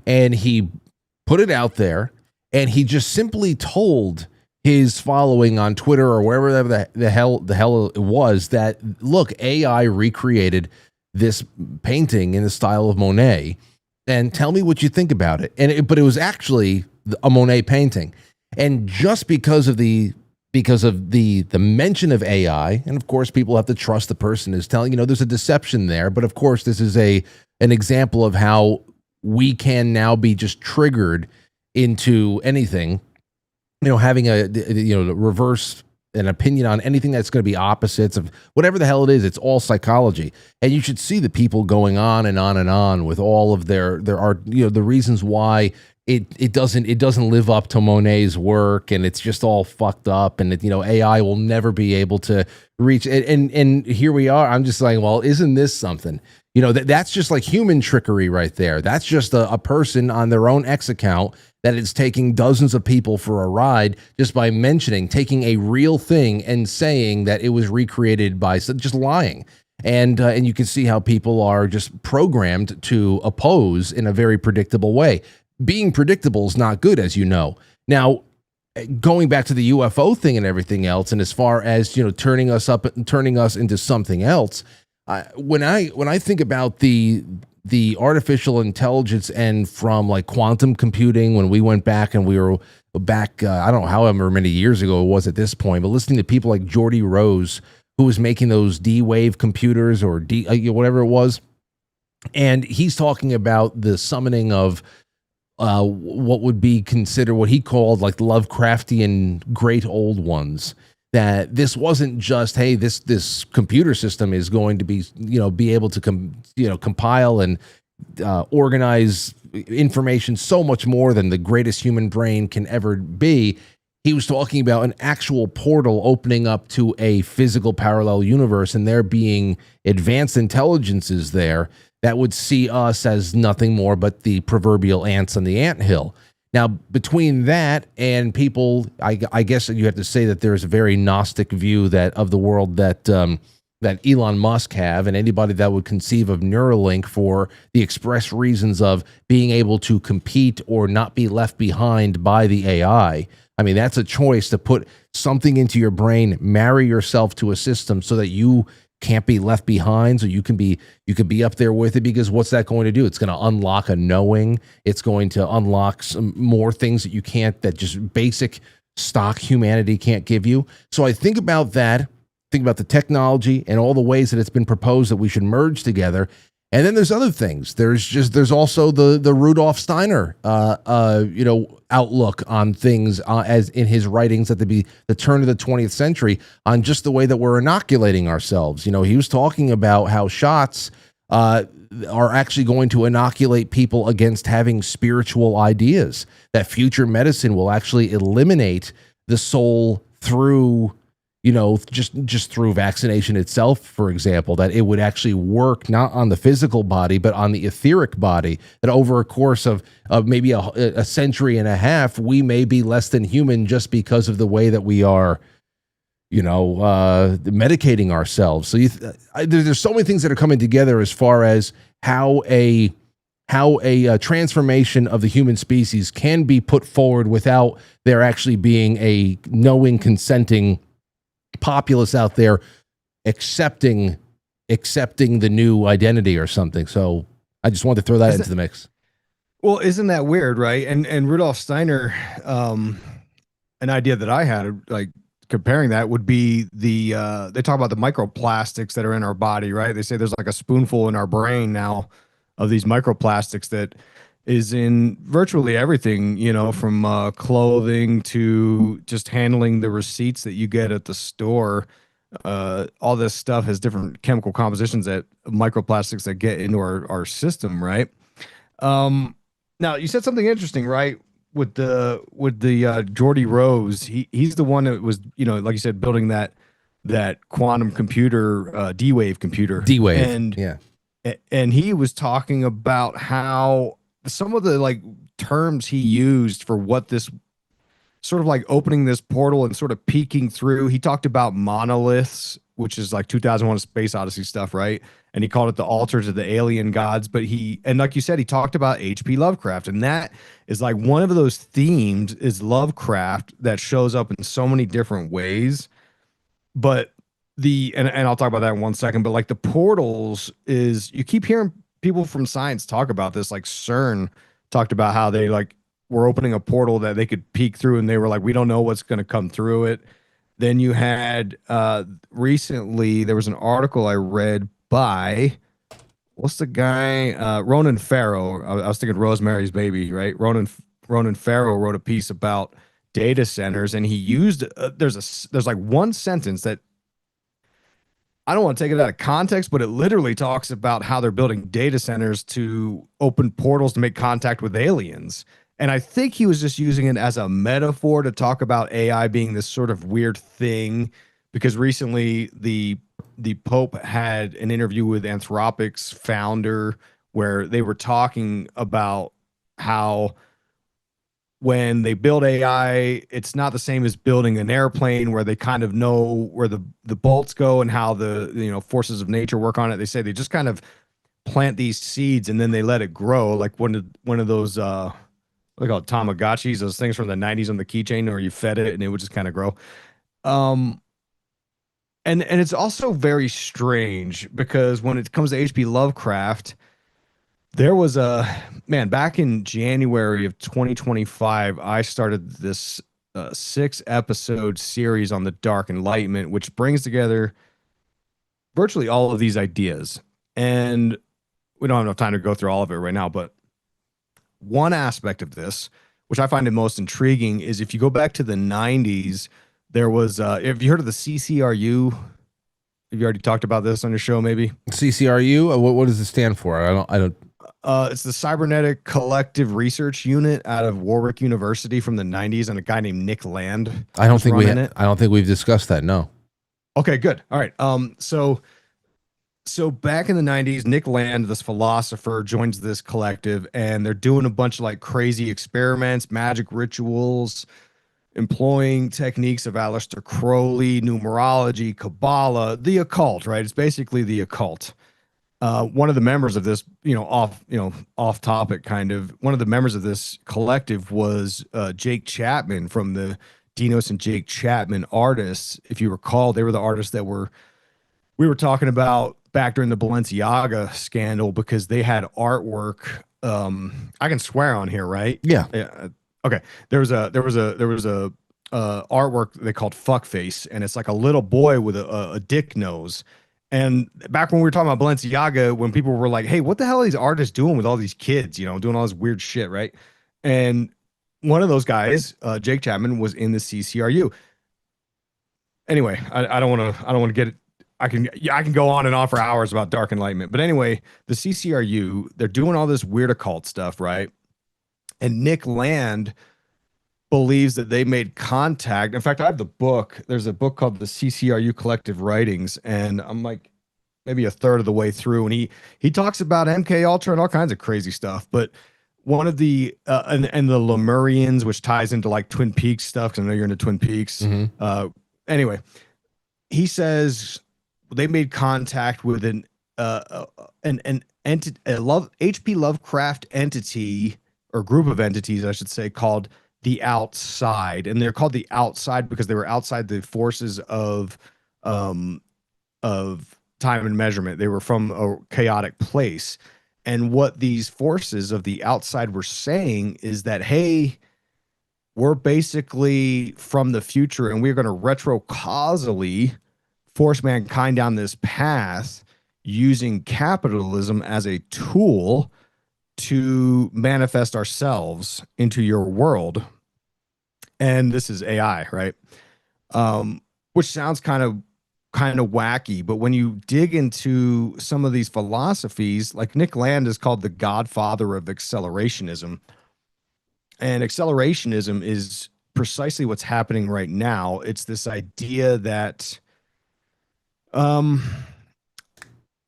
and he put it out there, and he just simply told his following on Twitter or wherever the hell it was that, look, AI recreated this painting in the style of Monet, and tell me what you think about it. But it was actually a Monet painting, and just because of the mention of AI, and of course people have to trust the person is telling, there's a deception there, but of course this is an example of how we can now be just triggered into anything, having a reverse an opinion on anything that's going to be opposites of whatever the hell it is. It's all psychology, and you should see the people going on and on and on with all of their the reasons why it doesn't live up to Monet's work, and it's just all fucked up, and AI will never be able to reach it. And here we are. I'm just like, well, isn't this something? That's just like human trickery right there. That's just a person on their own X account that is taking dozens of people for a ride just by taking a real thing and saying that it was recreated by just lying. And you can see how people are just programmed to oppose in a very predictable way. Being predictable is not good, as you know. Now, going back to the UFO thing and everything else, and as far as turning us into something else, when I think about the artificial intelligence, and from like quantum computing, when we went back and we were back, I don't know however many years ago it was at this point, but listening to people like Geordie Rose, who was making those D-Wave computers or whatever it was, and he's talking about the summoning of what would be considered what he called like Lovecraftian great old ones. That this wasn't just, hey, this computer system is going to be be able to compile and organize information so much more than the greatest human brain can ever be. He was talking about an actual portal opening up to a physical parallel universe, and there being advanced intelligences there that would see us as nothing more but the proverbial ants on the anthill. Now, between that and people, I guess you have to say that there's a very Gnostic view that of the world that that Elon Musk have, and anybody that would conceive of Neuralink for the express reasons of being able to compete or not be left behind by the AI. I mean, that's a choice to put something into your brain, marry yourself to a system so that you can't be left behind, so you could be up there with it, because what's that going to do? It's going to unlock a knowing. It's going to unlock some more things that you can't, that just basic stock humanity can't give you. So I think about that, think about the technology and all the ways that it's been proposed that we should merge together. And then there's other things. There's also the Rudolf Steiner, outlook on things as in his writings at the turn of the 20th century on just the way that we're inoculating ourselves. You know, he was talking about how shots are actually going to inoculate people against having spiritual ideas. That future medicine will actually eliminate the soul through, just through vaccination itself, for example, that it would actually work not on the physical body, but on the etheric body, that over a course of maybe a century and a half, we may be less than human just because of the way that we are, medicating ourselves. So there's so many things that are coming together as far as how a transformation of the human species can be put forward without there actually being a knowing, consenting populace out there accepting the new identity or something. So I just wanted to throw that into the mix. Well, isn't that weird, right? And Rudolf Steiner, an idea that I had, like comparing that, would be they talk about the microplastics that are in our body, right? They say there's like a spoonful in our brain now of these microplastics that is in virtually everything, from clothing to just handling the receipts that you get at the store. All this stuff has different chemical compositions, that microplastics that get into our system, right? Now you said something interesting, right? With the Geordie Rose, he's the one that was, like you said, building that quantum computer, D-Wave computer. D-Wave, and he was talking about how some of the terms he used for what this sort of opening this portal and sort of peeking through. He talked about monoliths, which is like 2001: A Space Odyssey stuff, right? And he called it the altars of the alien gods. But and like you said, he talked about H.P. Lovecraft, and that is like one of those themes is Lovecraft that shows up in so many different ways. But and I'll talk about that in 1 second. But like the portals is, you keep hearing people from science talk about this, like CERN talked about how they were opening a portal that they could peek through, and they were like, we don't know what's going to come through it. Then you had recently, there was an article I read by, what's the guy? Ronan Farrow. I was thinking Rosemary's Baby, right? Ronan Farrow wrote a piece about data centers, and he used, there's like one sentence that, I don't want to take it out of context, but it literally talks about how they're building data centers to open portals to make contact with aliens. And I think he was just using it as a metaphor to talk about AI being this sort of weird thing, because recently the Pope had an interview with Anthropic's founder where they were talking about how when they build AI, it's not the same as building an airplane where they kind of know where the bolts go and how the forces of nature work on it. They say they just kind of plant these seeds and then they let it grow, like one of those what they call it, Tamagotchis, those things from the 90s on the keychain, where you fed it and it would just kind of grow. And it's also very strange because when it comes to H.P. Lovecraft, there was back in January of 2025, I started this 6-episode series on the Dark Enlightenment, which brings together virtually all of these ideas. And we don't have enough time to go through all of it right now, but one aspect of this, which I find it most intriguing, is if you go back to the 90s, there was, have you heard of the CCRU? Have you already talked about this on your show, maybe? CCRU? What does it stand for? I don't. It's the Cybernetic Collective Research Unit out of Warwick University from the 90s, and a guy named Nick Land. I don't think we've discussed that. No. Okay, good. All right. So So back in the 90s, Nick Land, this philosopher, joins this collective, and they're doing a bunch of like crazy experiments, magic rituals, employing techniques of Aleister Crowley, numerology, Kabbalah, the occult, right? It's basically the occult. One of the members of this, off topic kind of, one of the members of this collective was Jake Chapman from the Dinos and Jake Chapman artists. If you recall, they were the artists that we were talking about back during the Balenciaga scandal, because they had artwork. I can swear on here, right? Yeah. Okay. There was a artwork they called Fuckface, and it's like a little boy with a dick nose. And back when we were talking about Balenciaga, when people were like, hey, what the hell are these artists doing with all these kids, doing all this weird shit, right? And one of those guys, Jake Chapman, was in the CCRU. Anyway, I don't want to get it. I can go on and on for hours about Dark Enlightenment. But anyway, the CCRU, they're doing all this weird occult stuff, right? And Nick Land believes that they made contact. In fact, I have the book. There's a book called the CCRU Collective Writings, and I'm like maybe a third of the way through, and he talks about MK Ultra and all kinds of crazy stuff. But one of the and the Lemurians, which ties into like Twin Peaks stuff, because I know you're into Twin Peaks. Mm-hmm. Anyway, he says they made contact with an entity, H.P. Lovecraft entity, or group of entities, I should say, called the Outside. And they're called the Outside because they were outside the forces of time and measurement. They were from a chaotic place. And what these forces of the outside were saying is that, hey, we're basically from the future, and we're going to retrocausally force mankind down this path using capitalism as a tool to manifest ourselves into your world. And this is AI, right? Which sounds kind of wacky, but when you dig into some of these philosophies, like Nick Land is called the godfather of accelerationism. And accelerationism is precisely what's happening right now. It's this idea that so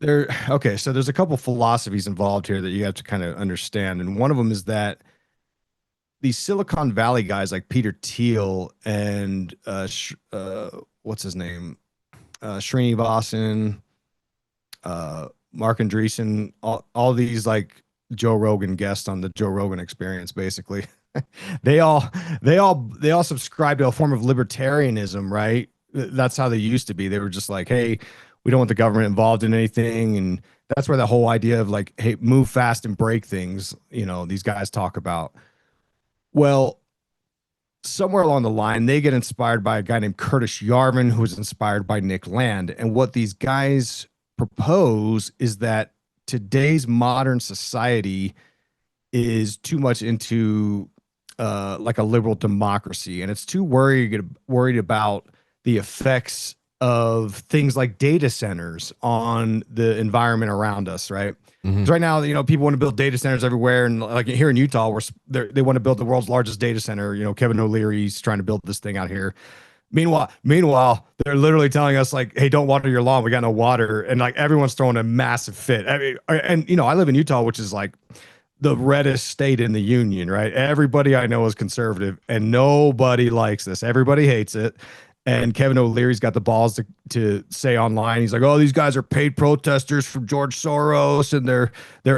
there's a couple philosophies involved here that you have to kind of understand. And one of them is that these Silicon Valley guys like Peter Thiel and what's his name? Srinivasan, Mark Andreessen, all these like Joe Rogan guests on the Joe Rogan Experience, basically. they all subscribe to a form of libertarianism, right? That's how they used to be. They were just like, hey, we don't want the government involved in anything. And that's where the whole idea of like, hey, move fast and break things, these guys talk about. Well, somewhere along the line, they get inspired by a guy named Curtis Yarvin, who was inspired by Nick Land. And what these guys propose is that today's modern society is too much into like a liberal democracy, and it's too worried about the effects of things like data centers on the environment around us, right? Mm-hmm. Right now, people want to build data centers everywhere, and like here in Utah, they want to build the world's largest data center. Kevin O'Leary's trying to build this thing out here. Meanwhile, they're literally telling us like, "Hey, don't water your lawn. We got no water," and like everyone's throwing a massive fit. I mean, and I live in Utah, which is like the reddest state in the union, right? Everybody I know is conservative, and nobody likes this. Everybody hates it. And Kevin O'Leary's got the balls to say online, he's like, "Oh, these guys are paid protesters from George Soros, and they're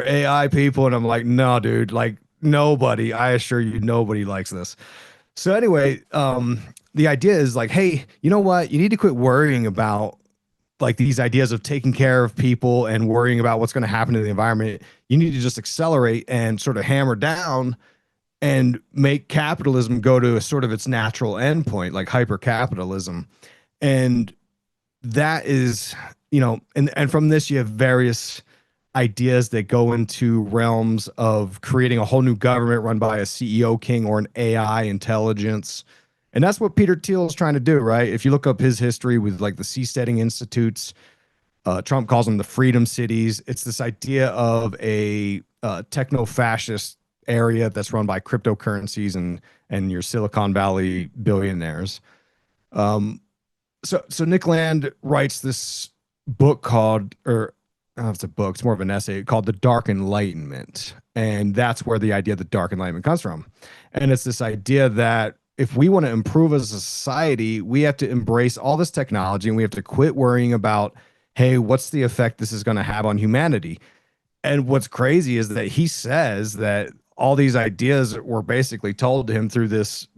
AI people." And I'm like, "No, dude, like nobody. I assure you, nobody likes this." So anyway, the idea is like, hey, you know what? You need to quit worrying about like these ideas of taking care of people and worrying about what's going to happen to the environment. You need to just accelerate and sort of hammer down and make capitalism go to a sort of its natural endpoint, like hyper-capitalism. And that is, and from this, you have various ideas that go into realms of creating a whole new government run by a CEO king or an AI intelligence. And that's what Peter Thiel is trying to do, right? If you look up his history with like the seasteading institutes, Trump calls them the freedom cities. It's this idea of a techno-fascist area that's run by cryptocurrencies and your Silicon Valley billionaires. So Nick Land writes this book called, or it's a book, it's more of an essay called The Dark Enlightenment. And that's where the idea of the Dark Enlightenment comes from. And it's this idea that if we want to improve as a society, we have to embrace all this technology and we have to quit worrying about, hey, what's the effect this is going to have on humanity? And what's crazy is that he says that all these ideas were basically told to him through this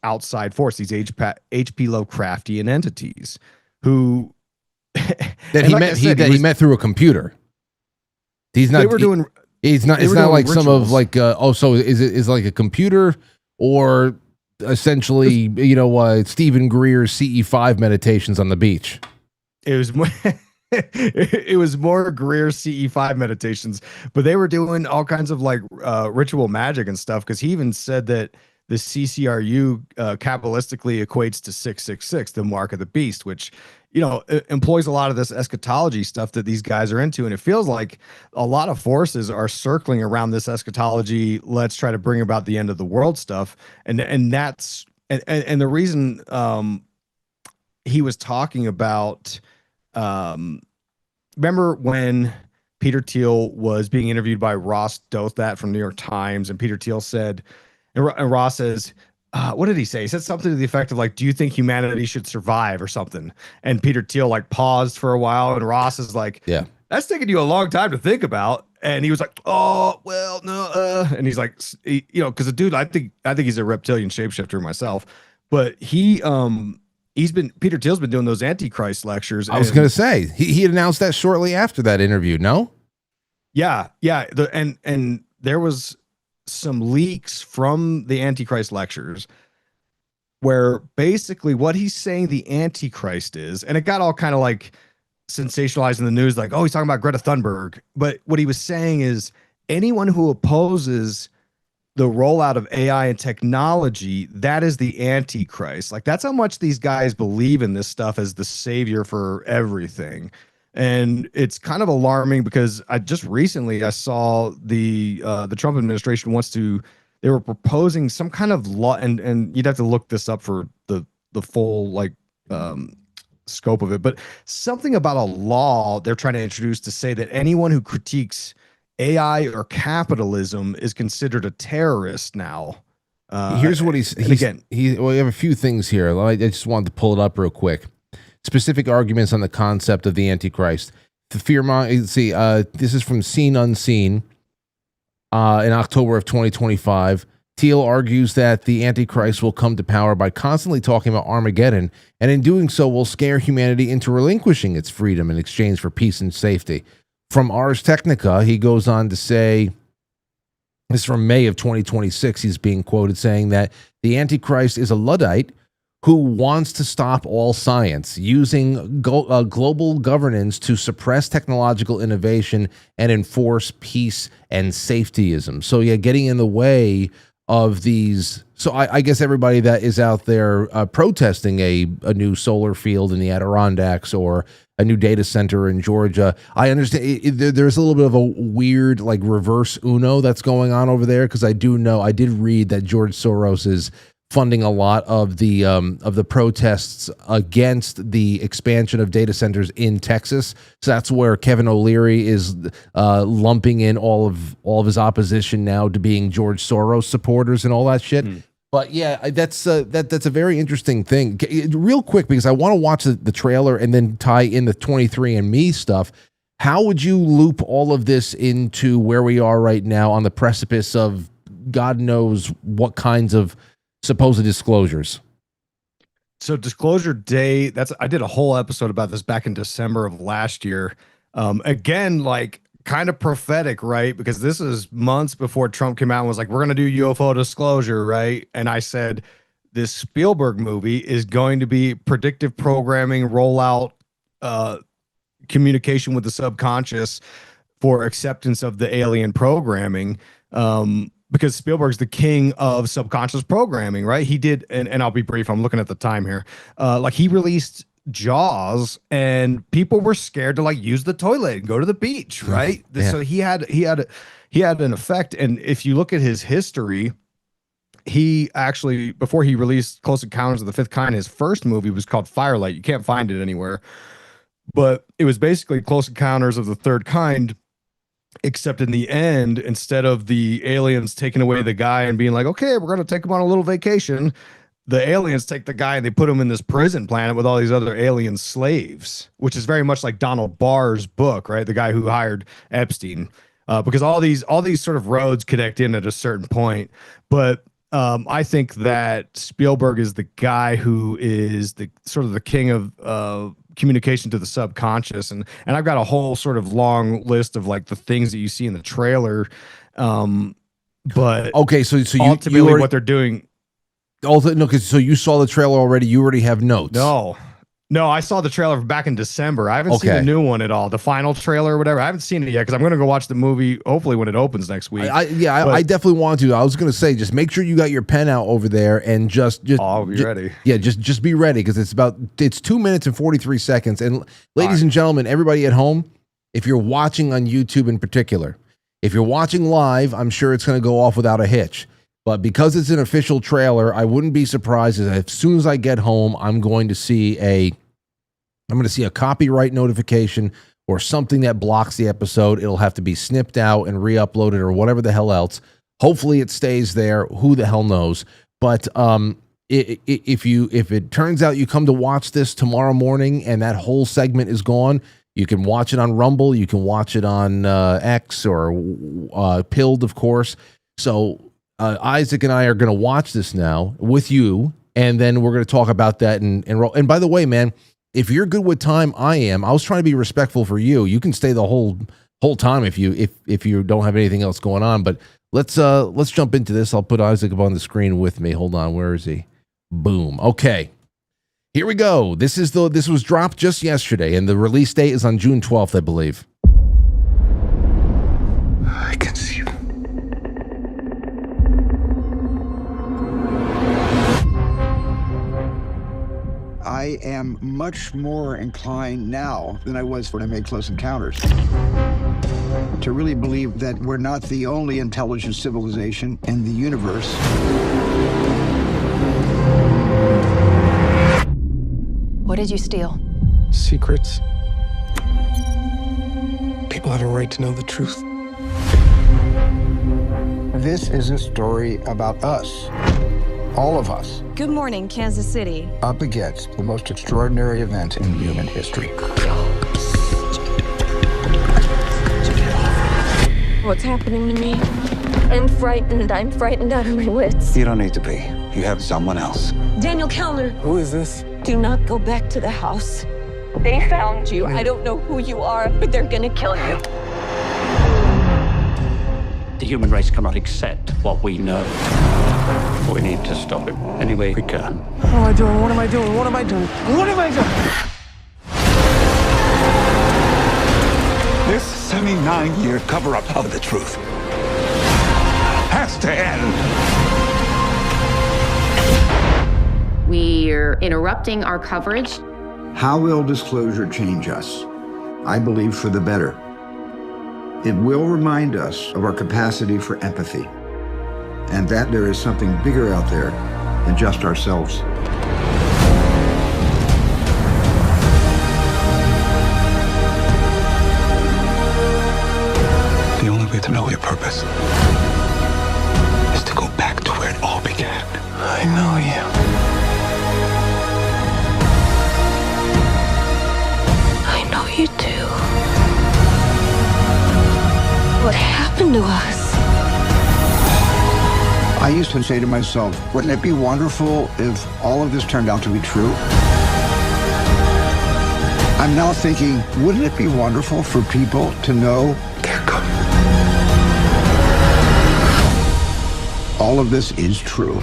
outside force, these H.P. Lovecraftian entities who he met through a computer. He's not. They were doing. It's not like rituals. Some of like. So is like a computer or essentially Stephen Greer's CE5 meditations on the beach. It was more. It was more Greer's CE5 meditations, but they were doing all kinds of like ritual magic and stuff. Because he even said that the CCRU Kabbalistically equates to 666, the mark of the beast, which employs a lot of this eschatology stuff that these guys are into. And it feels like a lot of forces are circling around this eschatology. Let's try to bring about the end of the world stuff. And that's the reason he was talking about. Remember when Peter Thiel was being interviewed by Ross Douthat from New York Times, and Peter Thiel said, and Ross says, what did he say? He said something to the effect of like, do you think humanity should survive or something? And Peter Thiel like paused for a while, and Ross is like, yeah, that's taking you a long time to think about. And he was like, oh, well, no. And he's like, because the dude, I think he's a reptilian shapeshifter myself, but Peter Thiel's been doing those Antichrist lectures. I was going to say he announced that shortly after that interview. No. Yeah. And there was some leaks from the Antichrist lectures where basically what he's saying the Antichrist is, and it got all kind of like sensationalized in the news, like, oh, he's talking about Greta Thunberg. But what he was saying is anyone who opposes the rollout of AI and technology, that is the Antichrist. Like, that's how much these guys believe in this stuff as the savior for everything. And it's kind of alarming because I just recently I saw the Trump administration they were proposing some kind of law, and you'd have to look this up for the full like scope of it, but something about a law they're trying to introduce to say that anyone who critiques AI or capitalism is considered a terrorist now. Here's what we have a few things here. I just wanted to pull it up real quick. Specific arguments on the concept of the Antichrist. The this is from Seen Unseen in October of 2025. Thiel argues that the Antichrist will come to power by constantly talking about Armageddon, and in doing so will scare humanity into relinquishing its freedom in exchange for peace and safety. From Ars Technica, he goes on to say, this is from May of 2026, he's being quoted saying that the Antichrist is a Luddite who wants to stop all science, using global governance to suppress technological innovation and enforce peace and safetyism. So yeah, getting in the way of these. So I guess everybody that is out there protesting a new solar field in the Adirondacks or a new data center in Georgia, I understand there's a little bit of a weird like reverse Uno that's going on over there, because I did read that George Soros is funding a lot of the protests against the expansion of data centers in Texas. So that's where Kevin O'Leary is lumping in all of his opposition now to being George Soros supporters and all that shit. But yeah, that's a very interesting thing. Real quick, because I want to watch the trailer and then tie in the 23andMe stuff. How would you loop all of this into where we are right now on the precipice of God knows what kinds of supposed disclosures? So Disclosure Day, I did a whole episode about this back in December of last year. Again, like kind of prophetic, right? Because this is months before Trump came out and was like, we're going to do UFO disclosure, right? And I said, this Spielberg movie is going to be predictive programming, rollout, communication with the subconscious for acceptance of the alien programming. Because Spielberg's the king of subconscious programming, right? He did, and I'll be brief, I'm looking at the time here. Like he released Jaws, and people were scared to like use the toilet and go to the beach, right? Yeah. So he had an effect. And if you look at his history, he actually, before he released Close Encounters of the Fifth Kind, his first movie was called Firelight. You can't find it anywhere. but it was basically Close Encounters of the Third Kind, except in the end, instead of the aliens taking away the guy and being like, okay, we're going to take him on a little vacation, the aliens take the guy and they put him in this prison planet with all these other alien slaves, which is very much like Donald Barr's book, right? The guy who hired Epstein, because all these sort of roads connect in at a certain point. But I think that Spielberg is the guy who is the sort of the king of communication to the subconscious, and I've got a whole sort of long list of like the things that you see in the trailer. But okay, so ultimately you already, what they're doing. No, because so you saw the trailer already. You already have notes. No, I saw the trailer back in December. I haven't seen the new one at all. The final trailer or whatever. I haven't seen it yet because I'm going to go watch the movie hopefully when it opens next week. I definitely want to. I was going to say, just make sure you got your pen out over there and just I'll be ready. Yeah, just be ready because it's 2 minutes and 43 seconds. And ladies and gentlemen, everybody at home, if you're watching on YouTube in particular, if you're watching live, I'm sure it's going to go off without a hitch. But because it's an official trailer, I wouldn't be surprised if as soon as I get home, I'm going to see a copyright notification or something that blocks the episode. It'll have to be snipped out and re-uploaded or whatever the hell else. Hopefully it stays there. Who the hell knows? But if it turns out you come to watch this tomorrow morning and that whole segment is gone, you can watch it on Rumble. You can watch it on X or Pilled, of course. So Isaac and I are going to watch this now with you, and then we're going to talk about that and roll. And by the way, man, if you're good with time, I am. I was trying to be respectful for you. You can stay the whole time if you don't have anything else going on. But let's jump into this. I'll put Isaac up on the screen with me. Hold on, where is he? Boom. Okay, here we go. This was dropped just yesterday, and the release date is on June 12th, I believe. I can see you. I am much more inclined now than I was when I made Close Encounters to really believe that we're not the only intelligent civilization in the universe. What did you steal? Secrets. People have a right to know the truth. This is a story about us. All of us. Good morning, Kansas City. Up against the most extraordinary event in human history. What's happening to me? I'm frightened. I'm frightened out of my wits. You don't need to be. You have someone else. Daniel Kellner. Who is this? Do not go back to the house. They found you. I don't know who you are, but they're gonna kill you. The human race cannot accept what we know. We need to stop him any way we can. What am I doing? What am I doing? What am I doing? What am I doing? This 79-year cover-up of the truth has to end. We're interrupting our coverage. How will disclosure change us? I believe for the better. It will remind us of our capacity for empathy, and that there is something bigger out there than just ourselves. The only way to know your purpose is to go back to where it all began. I know you. I know you do. What happened to us? I used to say to myself, wouldn't it be wonderful if all of this turned out to be true? I'm now thinking, wouldn't it be wonderful for people to know They're coming. all of this is true?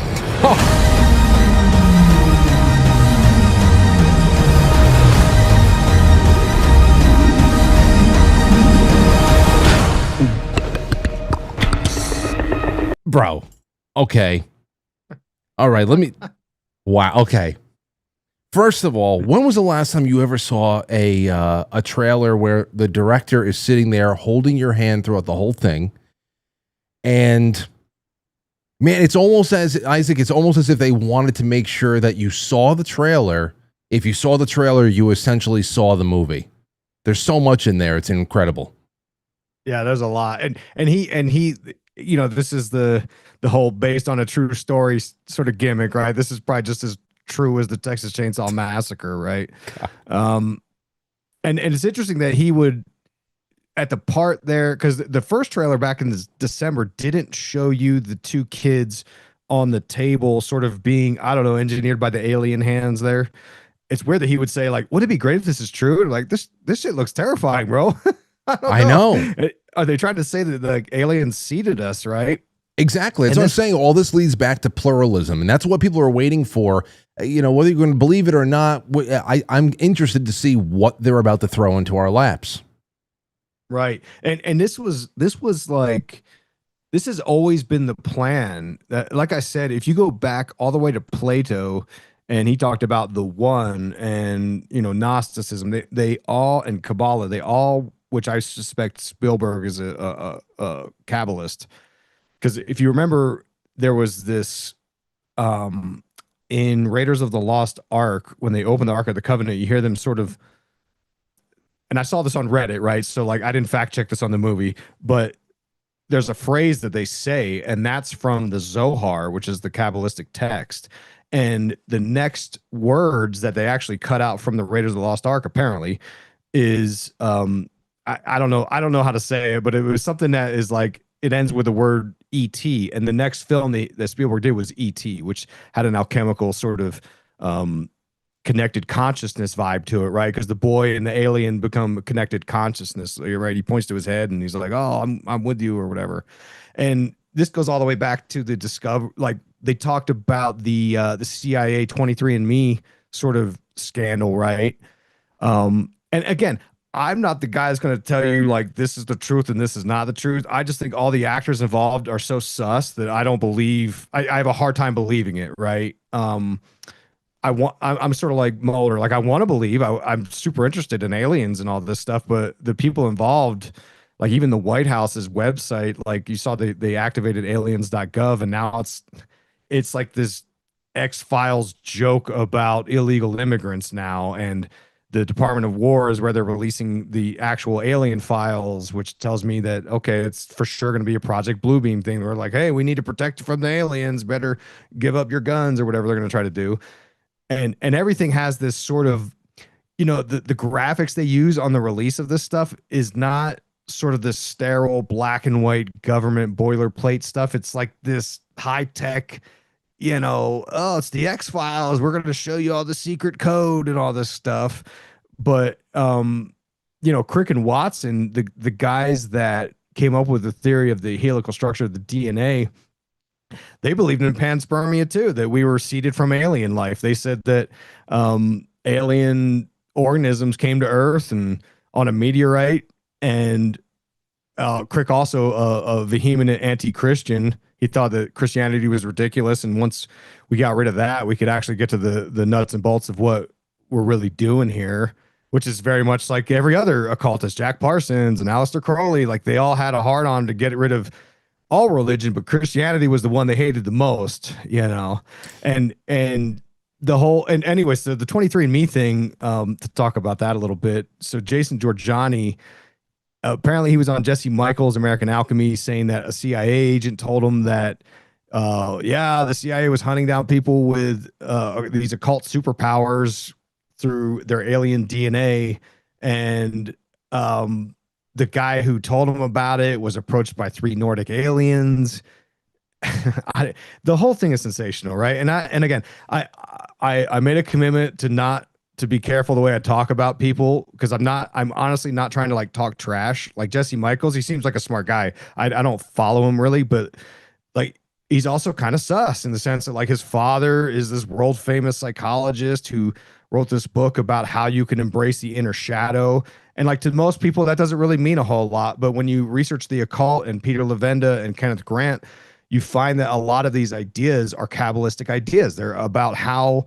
Bro, okay. All right, wow, okay. First of all, when was the last time you ever saw a trailer where the director is sitting there holding your hand throughout the whole thing? And man, it's almost as Isaac, it's almost as if they wanted to make sure that you saw the trailer If you saw the trailer, you essentially saw the movie. There's so much in there. It's incredible. Yeah, there's a lot. And he, you know, this is the whole based on a true story sort of gimmick, right? This is probably just as true as the Texas Chainsaw Massacre, right? And it's interesting that he would, at the part there, because the first trailer back in December didn't show you the two kids on the table sort of being, I don't know, engineered by the alien hands there. It's weird that he would say, like, would it be great if this is true? Like, this shit looks terrifying, bro. I know. Are they trying to say that the aliens seeded us, right? Exactly. That's what I'm saying. All this leads back to pluralism, and that's what people are waiting for. You know, whether you're going to believe it or not, I'm interested to see what they're about to throw into our laps. Right. And this has always been the plan. That, like I said, if you go back all the way to Plato, and he talked about the one, and, you know, Gnosticism, they all, and Kabbalah, they all, which I suspect Spielberg is a Kabbalist. Because if you remember, there was this in Raiders of the Lost Ark, when they open the Ark of the Covenant, you hear them sort of, and I saw this on Reddit, right? So, like, I didn't fact check this on the movie, but there's a phrase that they say, and that's from the Zohar, which is the Kabbalistic text. And the next words that they actually cut out from the Raiders of the Lost Ark, apparently, is I don't know how to say it, but it was something that is like, it ends with the word E.T. And the next film that Spielberg did was E.T., which had an alchemical sort of connected consciousness vibe to it, right? Because the boy and the alien become a connected consciousness, right? He points to his head and he's like, "Oh, I'm with you," or whatever. And this goes all the way back to the discover. Like, they talked about the CIA 23andMe sort of scandal, right? And again, I'm not the guy that's going to tell you, like, this is the truth and this is not the truth. I just think all the actors involved are so sus that I don't believe. I have a hard time believing it, right? I'm sort of like Mulder. Like, I want to believe. I'm super interested in aliens and all this stuff, but the people involved, like even the White House's website, like you saw they activated aliens.gov, and now it's like this X-Files joke about illegal immigrants now, and the Department of War is where they're releasing the actual alien files, which tells me that, okay, it's for sure going to be a Project Bluebeam thing. We're like, hey, we need to protect you from the aliens. Better give up your guns or whatever they're going to try to do. And everything has this sort of, you know, the graphics they use on the release of this stuff is not sort of this sterile black and white government boilerplate stuff. It's like this high tech, you know, oh, it's the X-Files. We're going to show you all the secret code and all this stuff. But, you know, Crick and Watson, the guys that came up with the theory of the helical structure of the DNA, they believed in panspermia too, that we were seeded from alien life. They said that alien organisms came to Earth and on a meteorite. And Crick, also a vehement anti-Christian, he thought that Christianity was ridiculous, and once we got rid of that, we could actually get to the nuts and bolts of what we're really doing here, which is very much like every other occultist, Jack Parsons and Aleister Crowley. Like, they all had a hard-on to get rid of all religion, but Christianity was the one they hated the most, you know. And the whole, and anyway, so the 23andMe thing, to talk about that a little bit. So Jason Giorgiani, apparently he was on Jesse Michaels' American Alchemy, saying that a CIA agent told him that, the CIA was hunting down people with these occult superpowers through their alien DNA. And the guy who told him about it was approached by 3 Nordic aliens. The whole thing is sensational, right? And again, I made a commitment to be careful the way I talk about people, because I'm honestly not trying to like talk trash. Like Jesse Michaels, he seems like a smart guy. I don't follow him really, but like, he's also kind of sus in the sense that, like, his father is this world famous psychologist who wrote this book about how you can embrace the inner shadow. And like, to most people, that doesn't really mean a whole lot. But when you research the occult and Peter Levenda and Kenneth Grant, you find that a lot of these ideas are Kabbalistic ideas. They're about how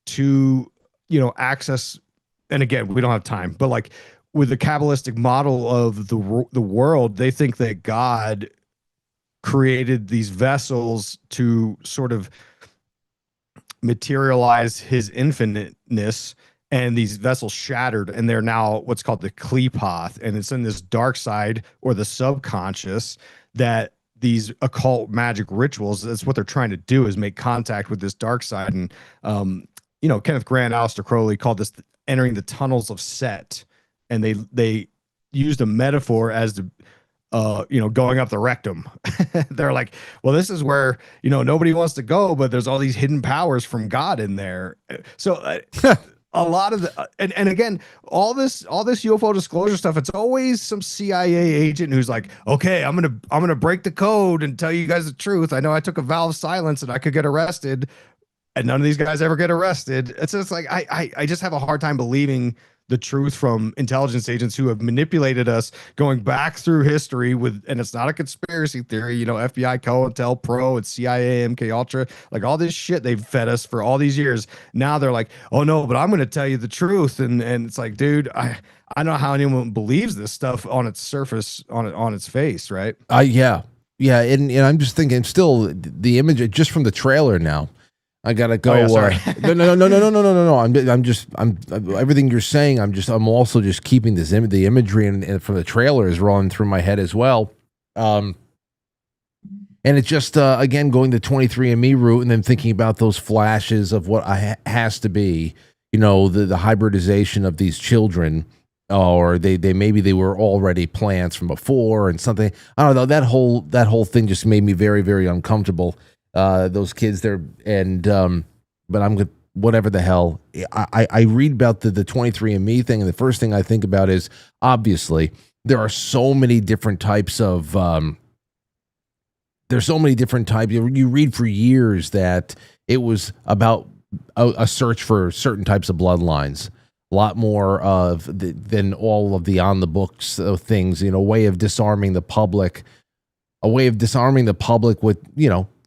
to, you know, access. And again, we don't have time, but like with the Kabbalistic model of the world, they think that God created these vessels to sort of materialize his infiniteness, and these vessels shattered, and they're now what's called the Klepoth, and it's in this dark side or the subconscious that these occult magic rituals, that's what they're trying to do, is make contact with this dark side. And Kenneth Grant, Aleister Crowley called this entering the tunnels of Set, and they used a metaphor as the going up the rectum. They're like, well, this is where, nobody wants to go, but there's all these hidden powers from God in there. So a lot of the, and again, all this UFO disclosure stuff, it's always some CIA agent who's like, okay, I'm going to break the code and tell you guys the truth. I know I took a vow of silence and I could get arrested, and none of these guys ever get arrested. It's just like, I just have a hard time believing the truth from intelligence agents who have manipulated us going back through history and it's not a conspiracy theory, FBI, COINTELPRO, it's CIA, MK Ultra, like all this shit they've fed us for all these years. Now they're like, oh no, but I'm going to tell you the truth. And it's like, dude, I don't know how anyone believes this stuff on its surface, on its face. Right. Yeah. And I'm just thinking still the image just from the trailer now. I gotta go. Oh, yeah, sorry. No. I'm everything you're saying. I'm also just keeping this the imagery and from the trailer is rolling through my head as well. And it's just again going the 23andMe route and then thinking about those flashes of what has to be, the hybridization of these children, or they maybe they were already plants from before and something. I don't know. That whole thing just made me very, very uncomfortable. Those kids there, and but I'm good. Whatever the hell. I read about the 23andMe thing, and the first thing I think about is obviously there are so many different types of. There's so many different types. You read for years that it was about a search for certain types of bloodlines. A lot more than all of the on the books things. A way of disarming the public. A way of disarming the public with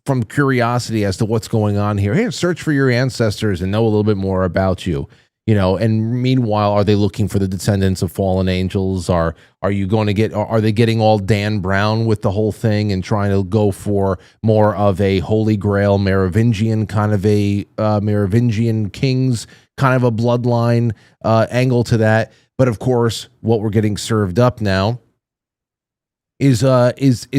from curiosity as to what's going on here. Hey, search for your ancestors and know a little bit more about you, and meanwhile, are they looking for the descendants of fallen angels? Are they getting all Dan Brown with the whole thing and trying to go for more of a Holy Grail Merovingian kind of a Merovingian kings kind of a bloodline angle to that? But of course, what we're getting served up now is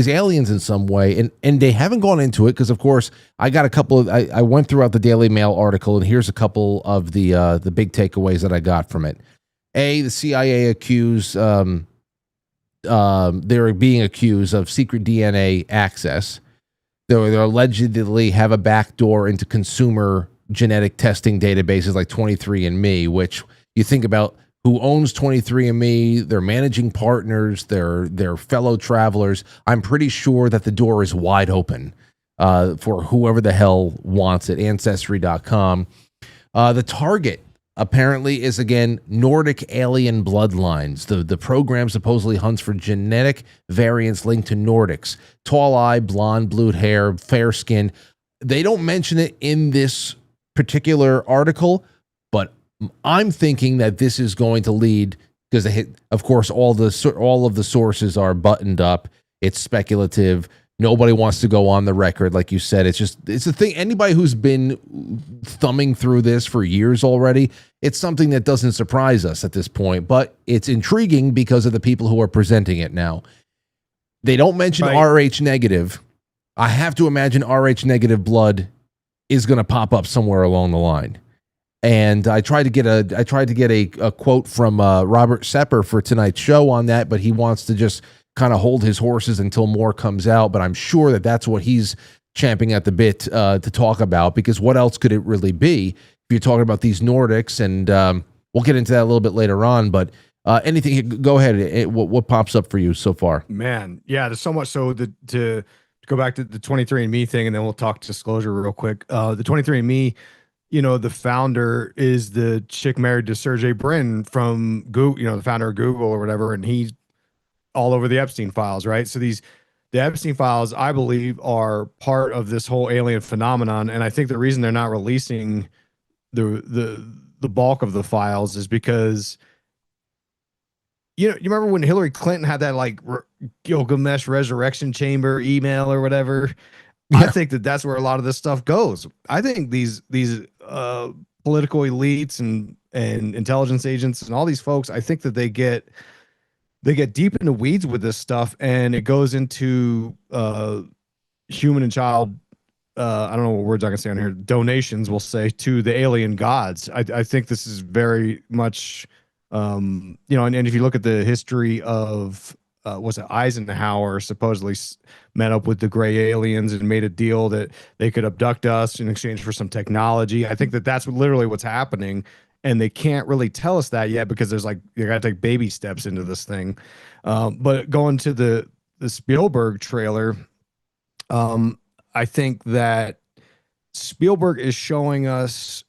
aliens in some way, and they haven't gone into it because of course I got a couple of I went throughout the Daily Mail article, and here's a couple of the big takeaways that I got from it. The CIA accused they're being accused of secret DNA access. They allegedly have a backdoor into consumer genetic testing databases like 23andMe, which you think about. Who owns 23andMe, their managing partners, their fellow travelers. I'm pretty sure that the door is wide open for whoever the hell wants it. Ancestry.com. The target apparently is, again, Nordic alien bloodlines. The program supposedly hunts for genetic variants linked to Nordics. Tall eye, blonde, blue hair, fair skin. They don't mention it in this particular article, but I'm thinking that this is going to lead, because of course all of the sources are buttoned up. It's speculative. Nobody wants to go on the record, like you said. It's a thing. Anybody who's been thumbing through this for years already, it's something that doesn't surprise us at this point. But it's intriguing because of the people who are presenting it now. They don't mention Rh negative. I have to imagine Rh negative blood is going to pop up somewhere along the line. And I tried to get a quote from Robert Sepper for tonight's show on that, but he wants to just kind of hold his horses until more comes out. But I'm sure that that's what he's champing at the bit to talk about, because what else could it really be if you're talking about these Nordics? And we'll get into that a little bit later on. But anything, go ahead. What pops up for you so far? Man, yeah, there's so much. So to go back to the 23andMe thing, and then we'll talk disclosure real quick. The 23andMe. The founder is the chick married to Sergey Brin from Google, the founder of Google or whatever. And he's all over the Epstein files, right? So the Epstein files, I believe, are part of this whole alien phenomenon. And I think the reason they're not releasing the bulk of the files is because, you remember when Hillary Clinton had that like Gilgamesh resurrection chamber email or whatever? Yeah. I think that's where a lot of this stuff goes. I think these political elites and intelligence agents and all these folks, I think that they get deep in the weeds with this stuff, and it goes into human and child, I don't know what words I can say on here, donations, we'll say, to the alien gods. I think this is very much, and if you look at the history of, was it Eisenhower supposedly met up with the gray aliens and made a deal that they could abduct us in exchange for some technology. I think that that's literally what's happening. And they can't really tell us that yet because there's you got to take baby steps into this thing. But going to the Spielberg trailer, I think that Spielberg is showing us,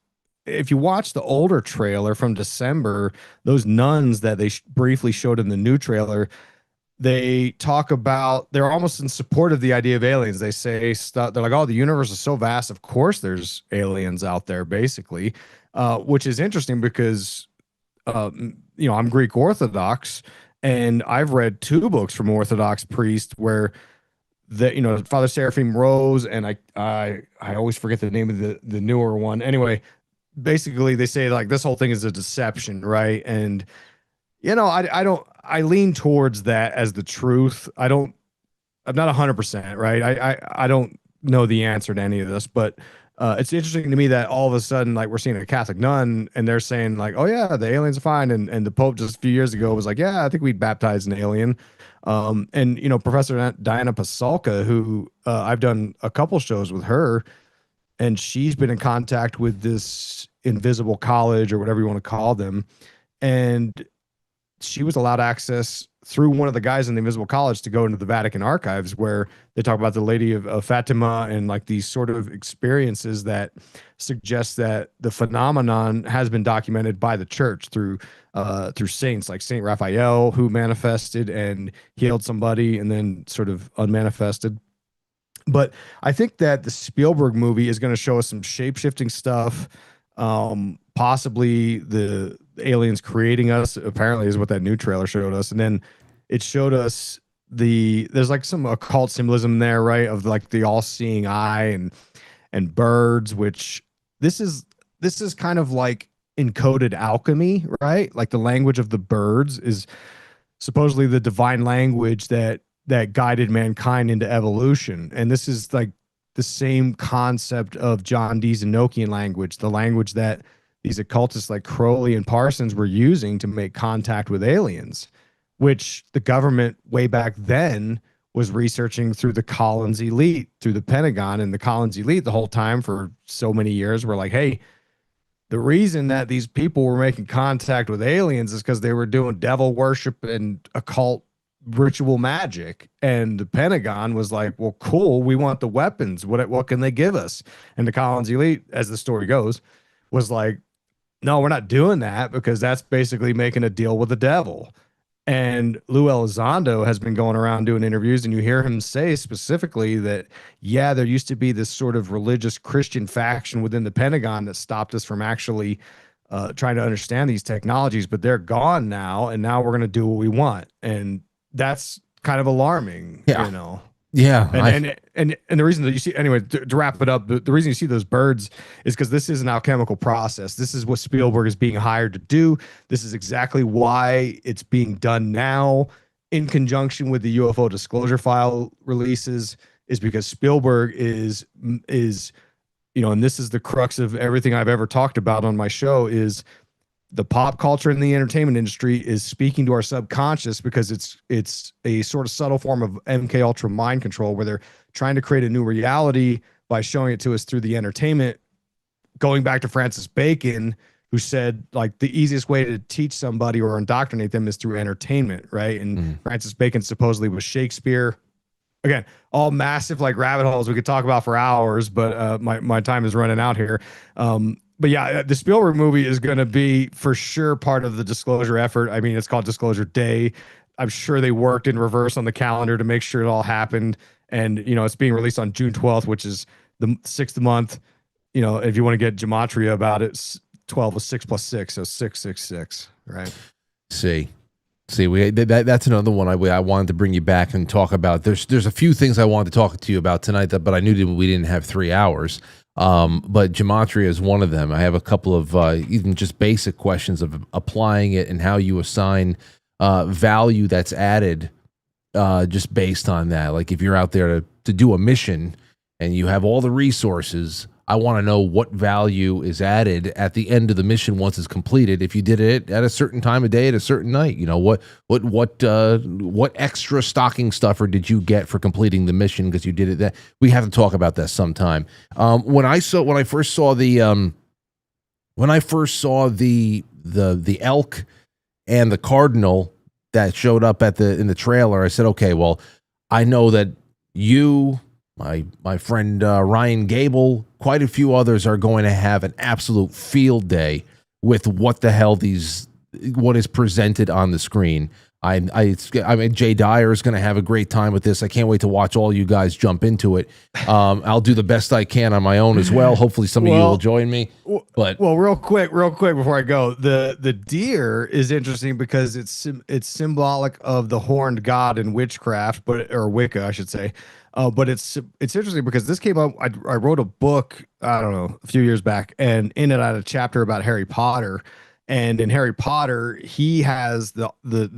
if you watch the older trailer from December, those nuns that they briefly showed in the new trailer, they talk about, they're almost in support of the idea of aliens. They say stuff, they're like, oh, the universe is so vast, of course there's aliens out there, basically. Which is interesting because, I'm Greek Orthodox, and I've read 2 books from Orthodox priests where Father Seraphim Rose, and I always forget the name of the newer one. Anyway, basically they say like this whole thing is a deception, right? And I lean towards that as the truth. I'm not 100%, right? I don't know the answer to any of this, but it's interesting to me that all of a sudden, like, we're seeing a Catholic nun and they're saying like, oh yeah, the aliens are fine. And the Pope just a few years ago was like, yeah, I think we'd baptize an alien. And Professor Diana Pasulka, who I've done a couple shows with her, and she's been in contact with this invisible college or whatever you want to call them. And she was allowed access through one of the guys in the Invisible College to go into the Vatican archives, where they talk about the Lady of Fatima and like these sort of experiences that suggest that the phenomenon has been documented by the church through saints like Saint Raphael, who manifested and healed somebody and then sort of unmanifested. But I think that the Spielberg movie is going to show us some shape-shifting stuff. Possibly the aliens creating us, apparently, is what that new trailer showed us. And then it showed us there's like some occult symbolism there, right? Of like the all-seeing eye and birds, which this is kind of like encoded alchemy, right? Like the language of the birds is supposedly the divine language that guided mankind into evolution. And this is like the same concept of John Dee's Enochian language, the language that these occultists like Crowley and Parsons were using to make contact with aliens, which the government way back then was researching through the Collins elite, through the Pentagon. And the Collins elite the whole time for so many years were like, hey, the reason that these people were making contact with aliens is because they were doing devil worship and occult ritual magic. And the Pentagon was like, well, cool, we want the weapons. What can they give us? And the Collins elite, as the story goes, was like, no, we're not doing that, because that's basically making a deal with the devil. And Lou Elizondo has been going around doing interviews, and you hear him say specifically that, yeah, there used to be this sort of religious Christian faction within the Pentagon that stopped us from actually trying to understand these technologies, but they're gone now, and now we're going to do what we want. And that's kind of alarming, Yeah. And the reason that you see, anyway, to wrap it up, the reason you see those birds is because this is an alchemical process. This is what Spielberg is being hired to do. This is exactly why it's being done now in conjunction with the UFO disclosure file releases, is because Spielberg is, and this is the crux of everything I've ever talked about on my show, is the pop culture and the entertainment industry is speaking to our subconscious, because it's a sort of subtle form of MK Ultra mind control, where they're trying to create a new reality by showing it to us through the entertainment. Going back to Francis Bacon, who said like the easiest way to teach somebody or indoctrinate them is through entertainment, right? And Francis Bacon supposedly was Shakespeare. Again, all massive like rabbit holes we could talk about for hours, but my time is running out here. But yeah, the Spielberg movie is going to be for sure part of the disclosure effort. I mean, it's called Disclosure Day. I'm sure they worked in reverse on the calendar to make sure it all happened. And, it's being released on June 12th, which is the 6th month. If you want to get gematria about it, 12 is 6 plus 6, so 666, right? See, that's another one I wanted to bring you back and talk about. There's a few things I wanted to talk to you about tonight, but I knew that we didn't have 3 hours. But gematria is one of them. I have a couple of even just basic questions of applying it and how you assign value that's added just based on that. Like if you're out there to do a mission and you have all the resources, I want to know what value is added at the end of the mission once it's completed. If you did it at a certain time of day at a certain night, what extra stocking stuffer did you get for completing the mission because you did it? That we have to talk about that sometime. When I first saw the elk and the cardinal that showed up in the trailer, I said, okay, well, I know that you, my friend Ryan Gable, quite a few others are going to have an absolute field day with what the hell what is presented on the screen. I mean, Jay Dyer is going to have a great time with this. I can't wait to watch all you guys jump into it. I'll do the best I can on my own as well. Hopefully some of you will join me. But real quick before I go, the deer is interesting because it's symbolic of the horned god in witchcraft, or Wicca, I should say. But it's interesting because this came up. I wrote a book, I don't know, a few years back, and in it I had a chapter about Harry Potter. And in Harry Potter, he has the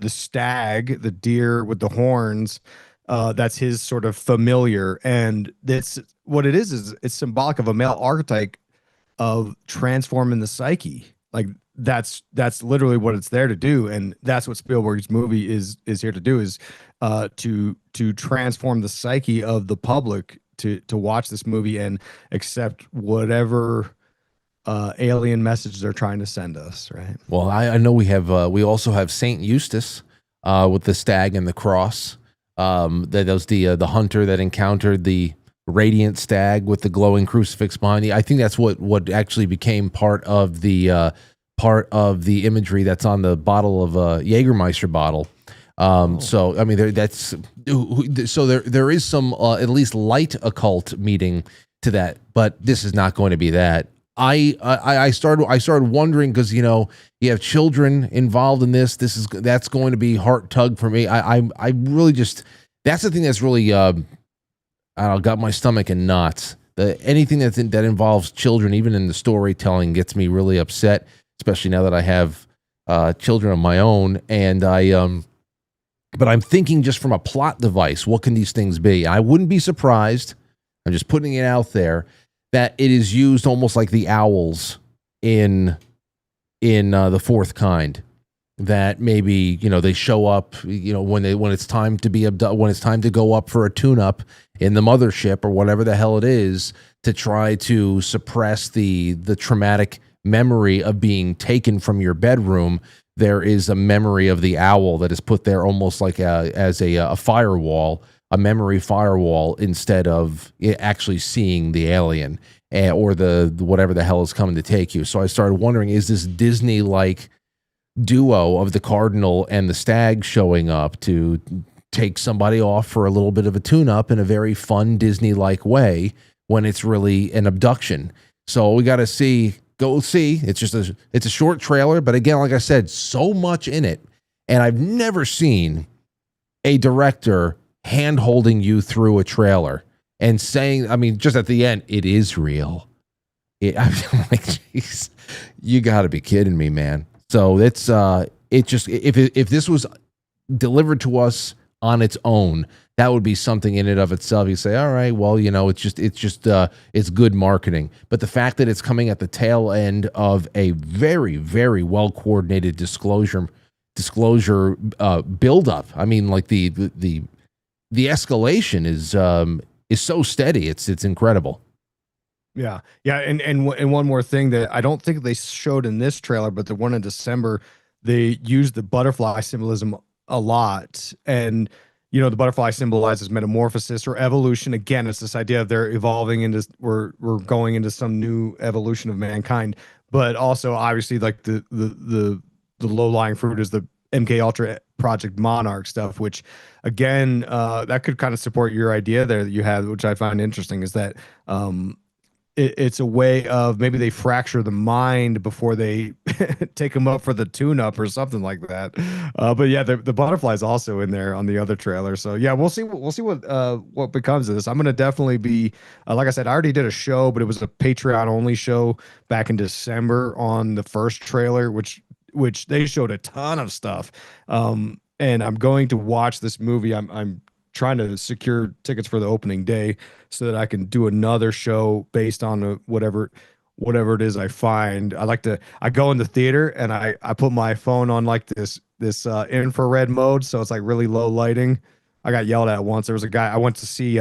stag, the deer with the horns. That's his sort of familiar, and that's what it is it's symbolic of a male archetype of transforming the psyche. Like that's literally what it's there to do, and that's what Spielberg's movie is here to do, is to transform the psyche of the public to watch this movie and accept whatever alien message they're trying to send us, right? Well, I know we also have Saint Eustace with the stag and the cross. That was the hunter that encountered the radiant stag with the glowing crucifix behind you. I think that's what actually became part of the imagery that's on the bottle of Jägermeister bottle. So I mean, there is some at least light occult meaning to that, but this is not going to be that. I started wondering because you have children involved in this. That's going to be heart tug for me. I really just, that's the thing that's really I don't know, got my stomach in knots. Anything that involves children, even in the storytelling, gets me really upset. Especially now that I have children of my own, and but I'm thinking just from a plot device, what can these things be? I wouldn't be surprised. I'm just putting it out there that it is used almost like the owls in the Fourth Kind. That maybe they show up when it's time to be when it's time to go up for a tune-up in the mothership or whatever the hell it is, to try to suppress the traumatic memory of being taken from your bedroom. There is a memory of the owl that is put there almost like as a firewall, a memory firewall, instead of actually seeing the alien or the whatever the hell is coming to take you. So I started wondering, is this Disney-like duo of the cardinal and the stag showing up to take somebody off for a little bit of a tune-up in a very fun Disney-like way when it's really an abduction? So we got to go see. It's a short trailer, but again, like I said, so much in it, and I've never seen a director hand-holding you through a trailer and saying, I mean, just at the end, it is real. I'm like, jeez, you got to be kidding me, man. So it's if this was delivered to us on its own, that would be something in and of itself. You say, all right, well, it's good marketing. But the fact that it's coming at the tail end of a very, very well coordinated disclosure buildup. I mean, like the escalation is so steady. It's incredible. Yeah. And one more thing that I don't think they showed in this trailer, but the one in December, they used the butterfly symbolism a lot. And the butterfly symbolizes metamorphosis or evolution. Again, it's this idea of they're evolving into, we're going into some new evolution of mankind. But also, obviously, like the low-lying fruit is the MK Ultra Project Monarch stuff, which again, that could kind of support your idea there that you had, which I find interesting, is that it's a way of maybe they fracture the mind before they take them up for the tune-up or something like that. But yeah, the butterfly's also in there on the other trailer. So yeah, we'll see what becomes of this. I'm gonna definitely be like I said, I already did a show, but it was a Patreon only show back in December on the first trailer, which they showed a ton of stuff. And I'm going to watch this movie. I'm trying to secure tickets for the opening day so that I can do another show based on whatever it is I find. I go in the theater and I put my phone on like this infrared mode, so it's like really low lighting. I got yelled at once. There was a guy, I went to see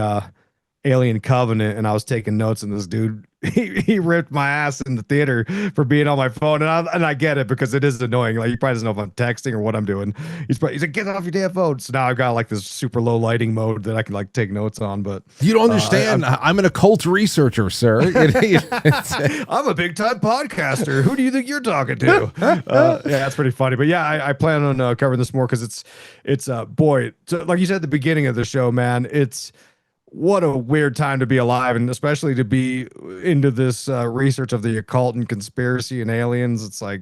Alien Covenant, and I was taking notes, and this dude he ripped my ass in the theater for being on my phone, and I get it because it is annoying. Like, he probably doesn't know if I'm texting or what I'm doing. He's like, get off your damn phone. So now I've got like this super low lighting mode that I can like take notes on. But you don't understand. I'm an occult researcher, sir. I'm a big time podcaster. Who do you think you're talking to? Yeah, that's pretty funny. But yeah, I plan on covering this more because it's boy, so like you said at the beginning of the show, man, it's what a weird time to be alive, and especially to be into this research of the occult and conspiracy and aliens. It's like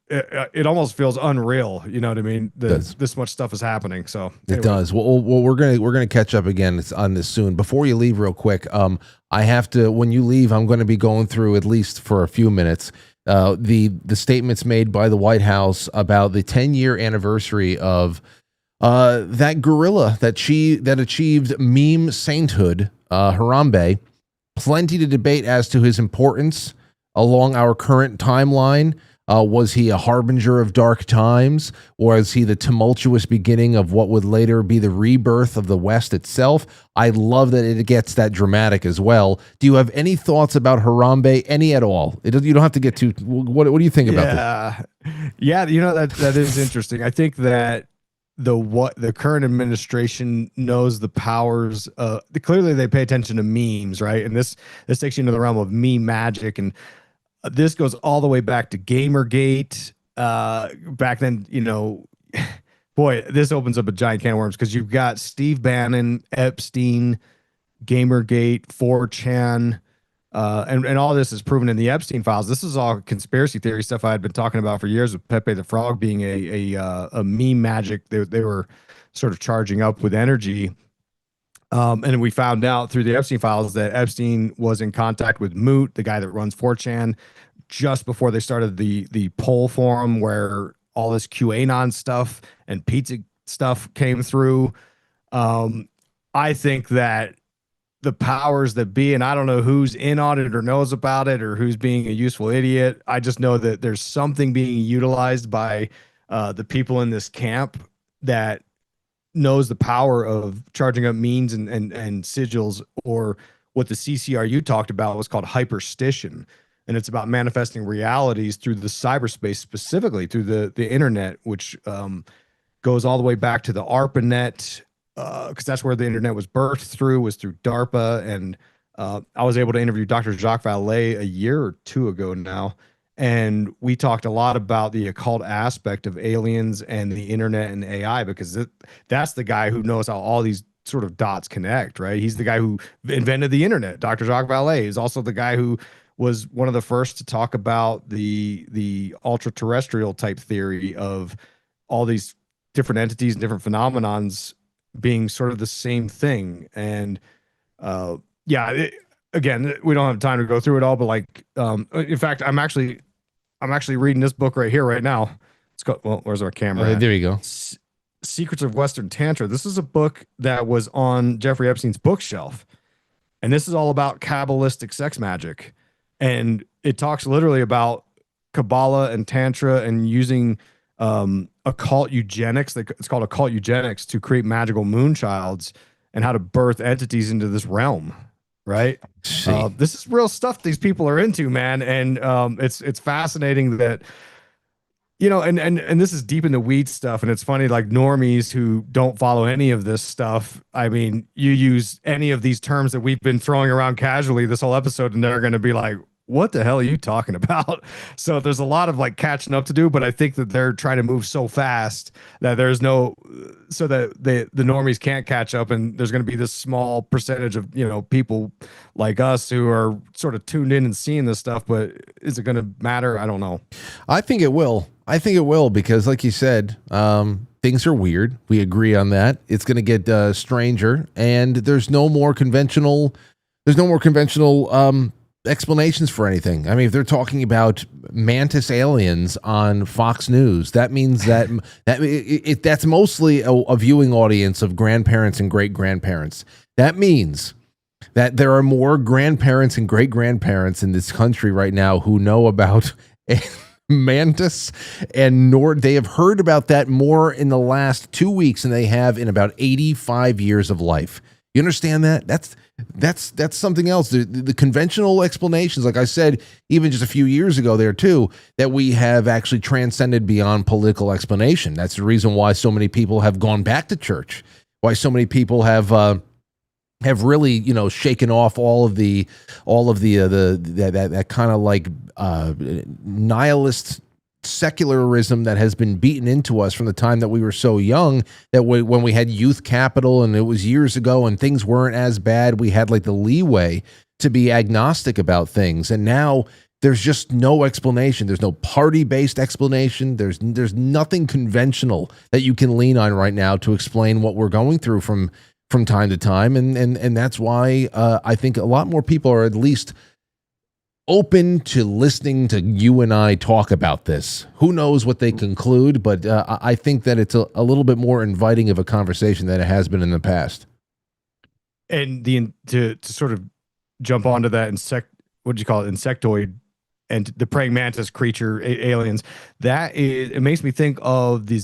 it almost feels unreal. You know what I mean? This much stuff is happening. So anyway. It does. Well, we're gonna catch up again on this soon. Before you leave, real quick, I have to. When you leave, I'm going to be going through, at least for a few minutes, the statements made by the White House about the 10-year anniversary of that gorilla that achieved meme sainthood, Harambe. Plenty to debate as to his importance along our current timeline. Was he a harbinger of dark times, or is he the tumultuous beginning of what would later be the rebirth of the West itself? I love that it gets that dramatic as well. Do you have any thoughts about Harambe? Any at all? You don't have to get too. What do you think about this? Yeah, you know, that is interesting. I think that the current administration knows the powers. Clearly, they pay attention to memes, right? And this takes you into the realm of meme magic, and this goes all the way back to Gamergate. Back then, you know, boy, this opens up a giant can of worms because you've got Steve Bannon, Epstein, Gamergate, 4chan. And all this is proven in the Epstein files. This is all conspiracy theory stuff I had been talking about for years, with Pepe the Frog being a meme magic. They were sort of charging up with energy. And we found out through the Epstein files that Epstein was in contact with Moot, the guy that runs 4chan, just before they started the poll forum where all this QAnon stuff and pizza stuff came through. I think that the powers that be, and I don't know who's in on it or knows about it or who's being a useful idiot. I just know that there's something being utilized by the people in this camp that knows the power of charging up memes and sigils, or what the CCRU talked about was called hyperstition. And it's about manifesting realities through the cyberspace, specifically through the internet, which goes all the way back to the ARPANET, because that's where the internet was birthed through DARPA. And I was able to interview Dr. Jacques Vallée a year or two ago now, and we talked a lot about the occult aspect of aliens and the internet and AI, because that's the guy who knows how all these sort of dots connect, right? He's the guy who invented the internet. Dr. Jacques Vallée is also the guy who was one of the first to talk about the ultra-terrestrial type theory of all these different entities and different phenomenons being sort of the same thing. And again, we don't have time to go through it all, but like, in fact, I'm actually reading this book right here right now. It's called, well, where's our camera? There you go. Secrets of Western Tantra. This is a book that was on Jeffrey Epstein's bookshelf, and this is all about Kabbalistic sex magic. And it talks literally about Kabbalah and Tantra and using occult eugenics. It's called occult eugenics to create magical moonchilds and how to birth entities into this realm. Right. This is real stuff these people are into, man. And it's fascinating that, you know, and this is deep in the weeds stuff. And it's funny, like normies who don't follow any of this stuff. I mean, you use any of these terms that we've been throwing around casually this whole episode, and they're going to be like, what the hell are you talking about? So there's a lot of like catching up to do, but I think that they're trying to move so fast that there's no, so that the normies can't catch up, and there's going to be this small percentage of, you know, people like us who are sort of tuned in and seeing this stuff, but is it going to matter? I don't know. I think it will. I think it will, because like you said, things are weird. We agree on that. It's going to get stranger, and there's no more conventional explanations for anything. I mean, if they're talking about mantis aliens on Fox News, that means that that's mostly a viewing audience of grandparents and great-grandparents. That means that there are more grandparents and great-grandparents in this country right now who know about mantis, and they have heard about that more in the last 2 weeks than they have in about 85 years of life. You understand that? That's something else. The conventional explanations, like I said, even just a few years ago there too, that we have actually transcended beyond political explanation. That's the reason why so many people have gone back to church, why so many people have really, you know, shaken off all of the that kind of like nihilist secularism that has been beaten into us from the time that we were so young, that when we had youth capital and it was years ago and things weren't as bad, we had like the leeway to be agnostic about things. And now there's just no explanation. There's no party-based explanation. There's nothing conventional that you can lean on right now to explain what we're going through from time to time. And that's why I think a lot more people are at least open to listening to you and I talk about this. Who knows what they conclude, but I think that it's a little bit more inviting of a conversation than it has been in the past. And to sort of jump onto that insectoid and the praying mantis creature aliens, it makes me think of the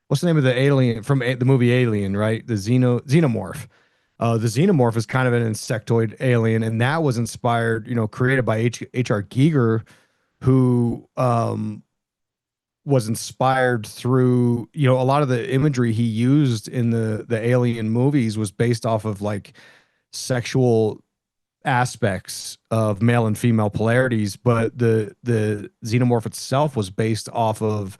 what's the name of the alien from the movie Alien, right? The xenomorph. The xenomorph is kind of an insectoid alien, and that was inspired, you know, created by H.R. Giger, who was inspired through, you know, a lot of the imagery he used in the Alien movies was based off of like sexual aspects of male and female polarities, but the xenomorph itself was based off of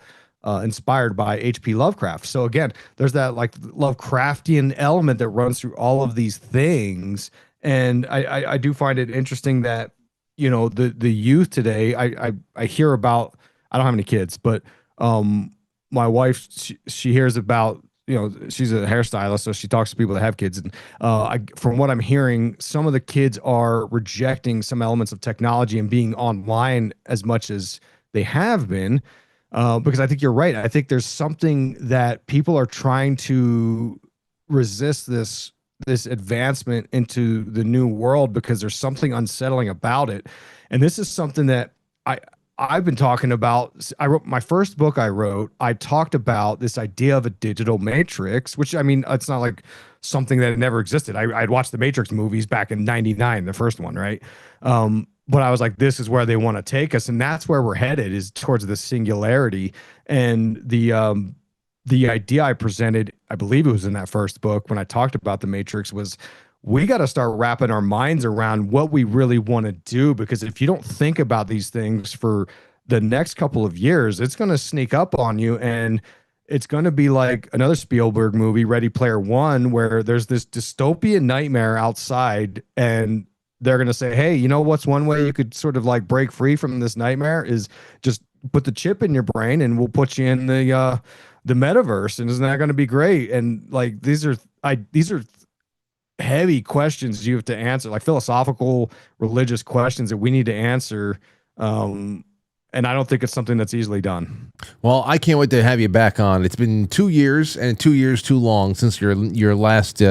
inspired by H.P. Lovecraft. So again, there's that like Lovecraftian element that runs through all of these things. And I do find it interesting that, you know, the youth today, I hear about, I don't have any kids, but my wife, she hears about, you know, she's a hairstylist, so she talks to people that have kids. And from what I'm hearing, some of the kids are rejecting some elements of technology and being online as much as they have been. Because I think you're right. I think there's something that people are trying to resist this advancement into the new world because there's something unsettling about it. And this is something that I've been talking about. I wrote my first book I talked about this idea of a digital matrix, which, I mean, it's not like something that never existed. I'd watched the Matrix movies back in '99, the first one, right? But I was like, this is where they want to take us. And that's where we're headed, is towards the singularity. And the idea I presented, I believe it was in that first book when I talked about the Matrix, was we got to start wrapping our minds around what we really want to do. Because if you don't think about these things for the next couple of years, it's going to sneak up on you. And it's going to be like another Spielberg movie, Ready Player One, where there's this dystopian nightmare outside, and they're going to say, hey, you know what's one way you could sort of like break free from this nightmare is just put the chip in your brain and we'll put you in the metaverse. And isn't that going to be great? And like, these are heavy questions you have to answer, like philosophical, religious questions that we need to answer. And I don't think it's something that's easily done. Well, I can't wait to have you back on. It's been 2 years, and 2 years too long since your last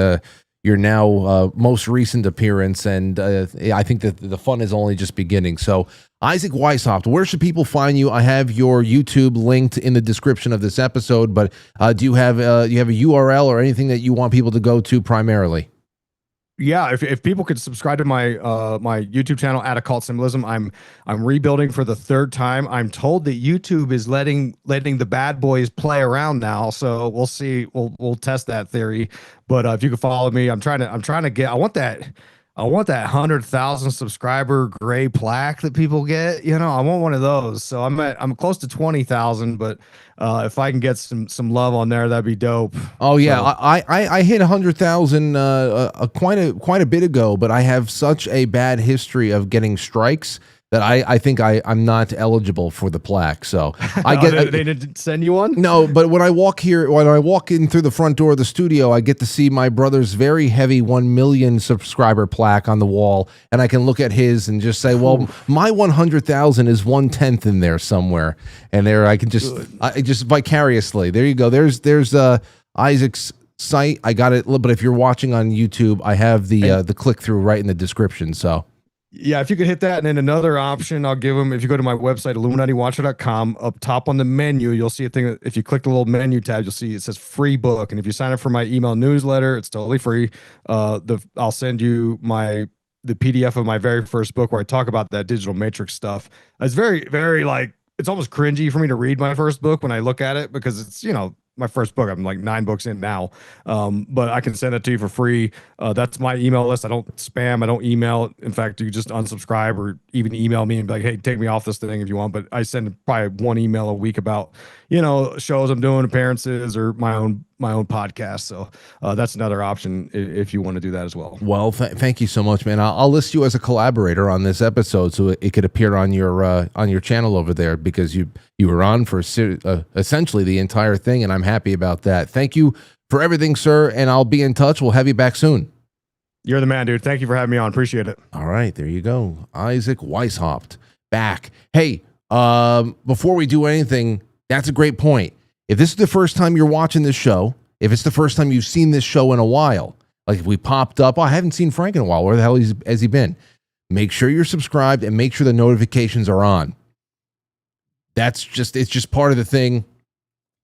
your now most recent appearance, and I think that the fun is only just beginning. So, Isaac Weishaupt, where should people find you? I have your YouTube linked in the description of this episode, but do you have a URL or anything that you want people to go to primarily? Yeah, if people could subscribe to my my YouTube channel at Occult Symbolism, I'm rebuilding for the third time. I'm told that YouTube is letting the bad boys play around now, so we'll see. We'll test that theory. But if you can follow me, I'm trying to get. I want that. I want that 100,000 subscriber gray plaque that people get. I want one of those. So I'm close to 20,000, but if I can get some love on there, that'd be dope. Oh yeah, So, I hit 100,000 quite a bit ago, but I have such a bad history of getting strikes that I think I'm not eligible for the plaque. So I get they didn't send you one? No, but when I walk in through the front door of the studio, I get to see my brother's very heavy 1 million subscriber plaque on the wall, and I can look at his and just say, well, my 100,000 is 1/10 in there somewhere, and there I can just vicariously. There you go. There's Isaac's site. I got it, but if you're watching on YouTube, I have the click through right in the description. So. Yeah, if you could hit that, and then another option I'll give them, if you go to my website, illuminatiwatcher.com, up top on the menu, you'll see a thing. If you click the little menu tab, you'll see it says free book. And if you sign up for my email newsletter, it's totally free. I'll send you the PDF of my very first book where I talk about that digital matrix stuff. It's very, very it's almost cringy for me to read my first book when I look at it, because it's, my first book. I'm like 9 books in now. But I can send it to you for free. That's my email list. I don't spam. I don't email. In fact, you just unsubscribe or even email me and be like, hey, take me off this thing if you want. But I send probably 1 email a week about, shows I'm doing, appearances, or my own podcast. So that's another option if you want to do that as well. Well, thank you so much, man. I'll list you as a collaborator on this episode, so it could appear on your channel over there, because you were on for essentially the entire thing, and I'm happy about that. Thank you for everything, sir, and I'll be in touch. We'll have you back soon. You're the man, dude. Thank you for having me on. Appreciate it. All right, there you go. Isaac Weishaupt back. Hey, before we do anything, that's a great point. If this is the first time you're watching this show, if it's the first time you've seen this show in a while, like if we popped up, I haven't seen Frank in a while. Where the hell has he been? Make sure you're subscribed and make sure the notifications are on. It's just part of the thing.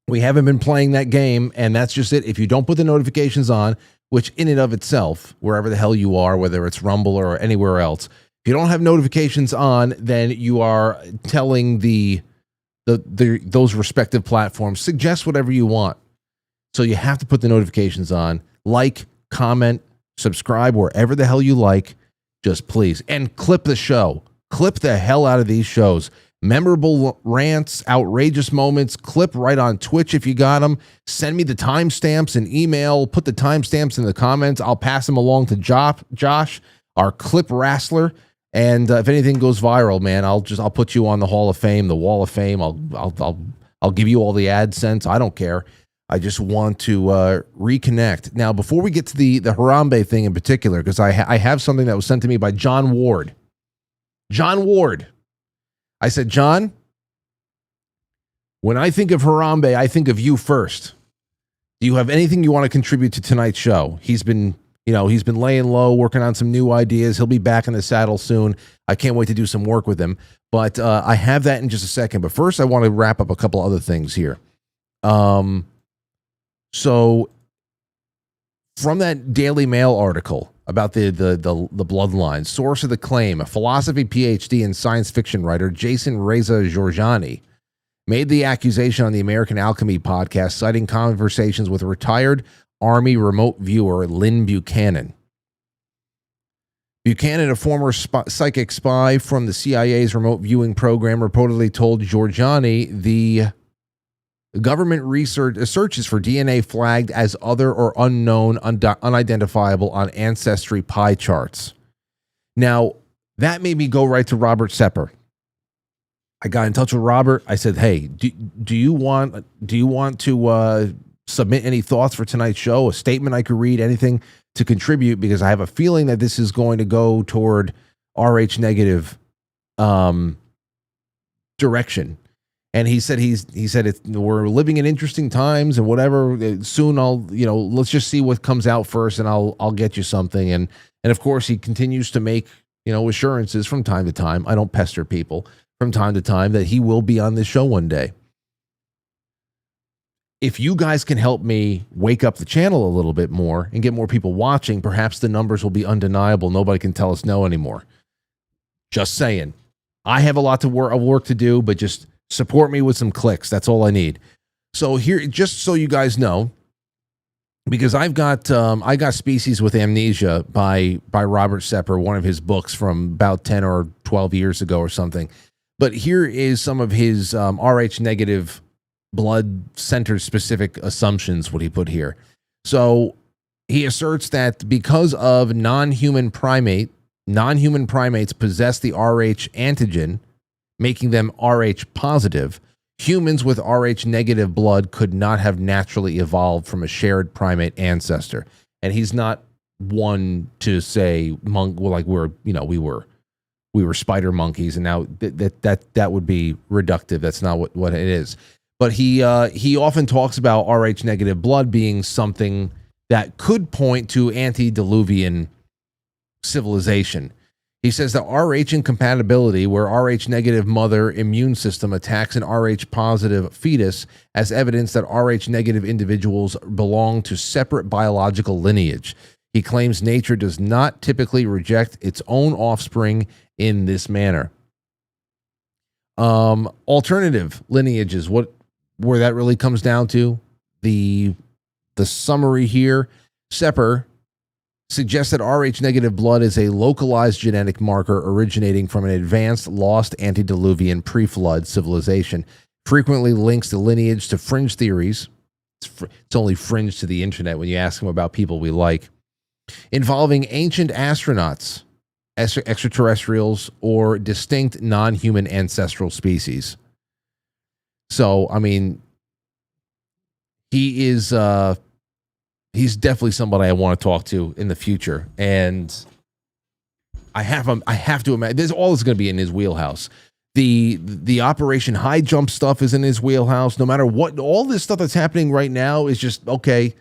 We haven't been playing that game, and that's just it. If you don't put the notifications on, which in and of itself, wherever the hell you are, whether it's Rumble or anywhere else, if you don't have notifications on, then you are telling those respective platforms, suggest whatever you want. So you have to put the notifications on, like, comment, subscribe wherever the hell you like. Just please. And clip the show. Clip the hell out of these shows. Memorable rants, outrageous moments, clip right on Twitch if you got them. Send me the timestamps and email. Put the timestamps in the comments. I'll pass them along to Josh, our clip wrestler. And if anything goes viral, man, I'll put you on the Hall of Fame, the Wall of Fame. I'll give you all the AdSense. I don't care. I just want to reconnect. Now, before we get to the Harambe thing in particular, because I have something that was sent to me by John Ward. John Ward. I said, John, when I think of Harambe, I think of you first. Do you have anything you want to contribute to tonight's show? He's been laying low, working on some new ideas. He'll be back in the saddle soon. I can't wait to do some work with him. But I have that in just a second. But first, I want to wrap up a couple other things here. So from that Daily Mail article about the bloodline, source of the claim, a philosophy PhD and science fiction writer, Jason Reza Georgiani, made the accusation on the American Alchemy podcast, citing conversations with retired Army remote viewer Lynn Buchanan. Buchanan, a former psychic spy from the CIA's remote viewing program, reportedly told Georgiani the government searches for DNA flagged as other or unknown, unidentifiable on Ancestry pie charts. Now, that made me go right to Robert Sepper. I got in touch with Robert. I said, "Hey, do you want to submit any thoughts for tonight's show? A statement I could read, anything to contribute? Because I have a feeling that this is going to go toward RH negative direction." And he said we're living in interesting times and whatever. Soon let's just see what comes out first, and I'll get you something. And of course he continues to make assurances from time to time. I don't pester people from time to time that he will be on this show one day. If you guys can help me wake up the channel a little bit more and get more people watching, perhaps the numbers will be undeniable. Nobody can tell us no anymore. Just saying. I have a lot of work to do, but just support me with some clicks. That's all I need. So here, just so you guys know, because I got Species with Amnesia by Robert Sepper, one of his books from about 10 or 12 years ago or something. But here is some of his Rh negative blood center specific assumptions, what he put here. So he asserts that because of non-human primates possess the Rh antigen, making them Rh positive, humans with Rh negative blood could not have naturally evolved from a shared primate ancestor. And he's not one to say we were spider monkeys, and now that would be reductive. That's not what it is. But he often talks about Rh negative blood being something that could point to antediluvian civilization. He says that Rh incompatibility, where Rh negative mother immune system attacks an Rh positive fetus, as evidence that Rh negative individuals belong to separate biological lineage. He claims nature does not typically reject its own offspring in this manner. Alternative lineages, where that really comes down to, the summary here, Sepper suggests that Rh negative blood is a localized genetic marker originating from an advanced lost antediluvian pre-flood civilization. Frequently links the lineage to fringe theories. It's only fringe to the internet when you ask him about people we like, involving ancient astronauts, extraterrestrials, or distinct non-human ancestral species. So, I mean, he's definitely somebody I want to talk to in the future, and I have to imagine this all is going to be in his wheelhouse. The Operation High Jump stuff is in his wheelhouse. No matter what, all this stuff that's happening right now is just okay.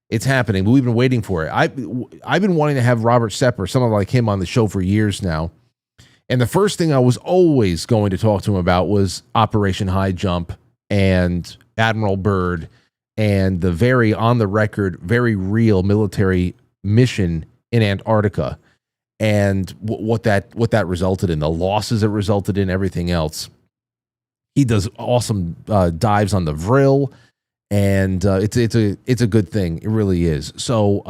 It's happening, but we've been waiting for it. I've been wanting to have Robert Sepper, someone like him, on the show for years now. And the first thing I was always going to talk to him about was Operation High Jump and Admiral Byrd and the very on the record, very real military mission in Antarctica, and what that resulted in, the losses it resulted in, everything else. He does awesome dives on the Vril. And it's a good thing. It really is. So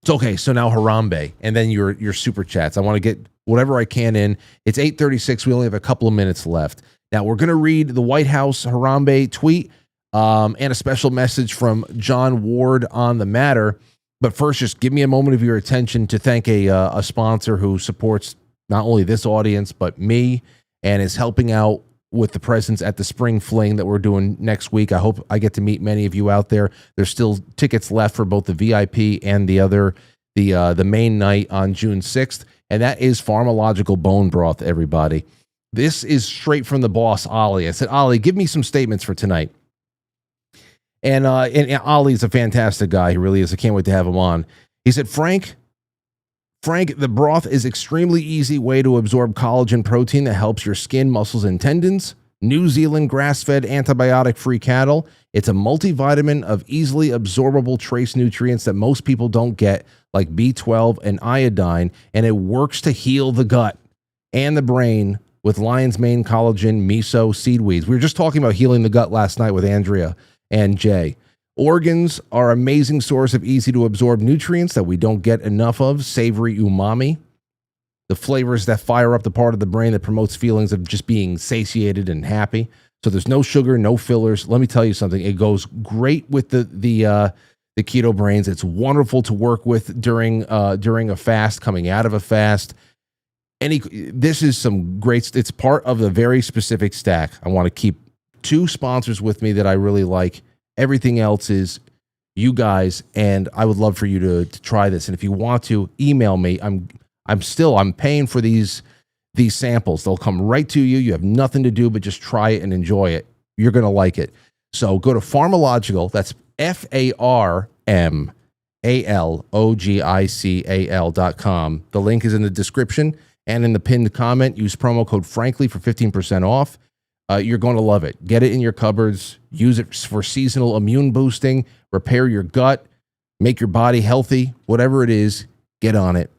it's okay. So now Harambe, and then your super chats. I want to get whatever I can in. It's 8:36. We only have a couple of minutes left. Now we're going to read the White House Harambe tweet and a special message from John Ward on the matter. But first, just give me a moment of your attention to thank a sponsor who supports not only this audience but me, and is helping out with the presence at the Spring Fling that we're doing next week. I hope I get to meet many of you out there. There's still tickets left for both the VIP and the main night on June 6th, and that is Farmalogical Bone Broth, everybody. This is straight from the boss, Ollie. I said, Ollie, give me some statements for tonight. And Ollie's a fantastic guy. He really is. I can't wait to have him on. He said, Frank, the broth is extremely easy way to absorb collagen protein that helps your skin, muscles, and tendons. New Zealand grass-fed antibiotic-free cattle. It's a multivitamin of easily absorbable trace nutrients that most people don't get, like B12 and iodine, and it works to heal the gut and the brain with lion's mane collagen, miso, seed weeds. We were just talking about healing the gut last night with Andrea and Jay. Organs are an amazing source of easy-to-absorb nutrients that we don't get enough of. Savory umami, the flavors that fire up the part of the brain that promotes feelings of just being satiated and happy. So there's no sugar, no fillers. Let me tell you something. It goes great with the keto brains. It's wonderful to work with during a fast, coming out of a fast. This is some great. It's part of a very specific stack. I want to keep two sponsors with me that I really like. Everything else is you guys, and I would love for you to try this. And if you want to, email me. I'm paying for these samples. They'll come right to you. You have nothing to do but just try it and enjoy it. You're going to like it. So go to Farmalogical. That's FARMALOGICAL.com. The link is in the description and in the pinned comment. Use promo code Frankly for 15% off. You're going to love it. Get it in your cupboards. Use it for seasonal immune boosting, repair your gut, make your body healthy, whatever it is, get on it.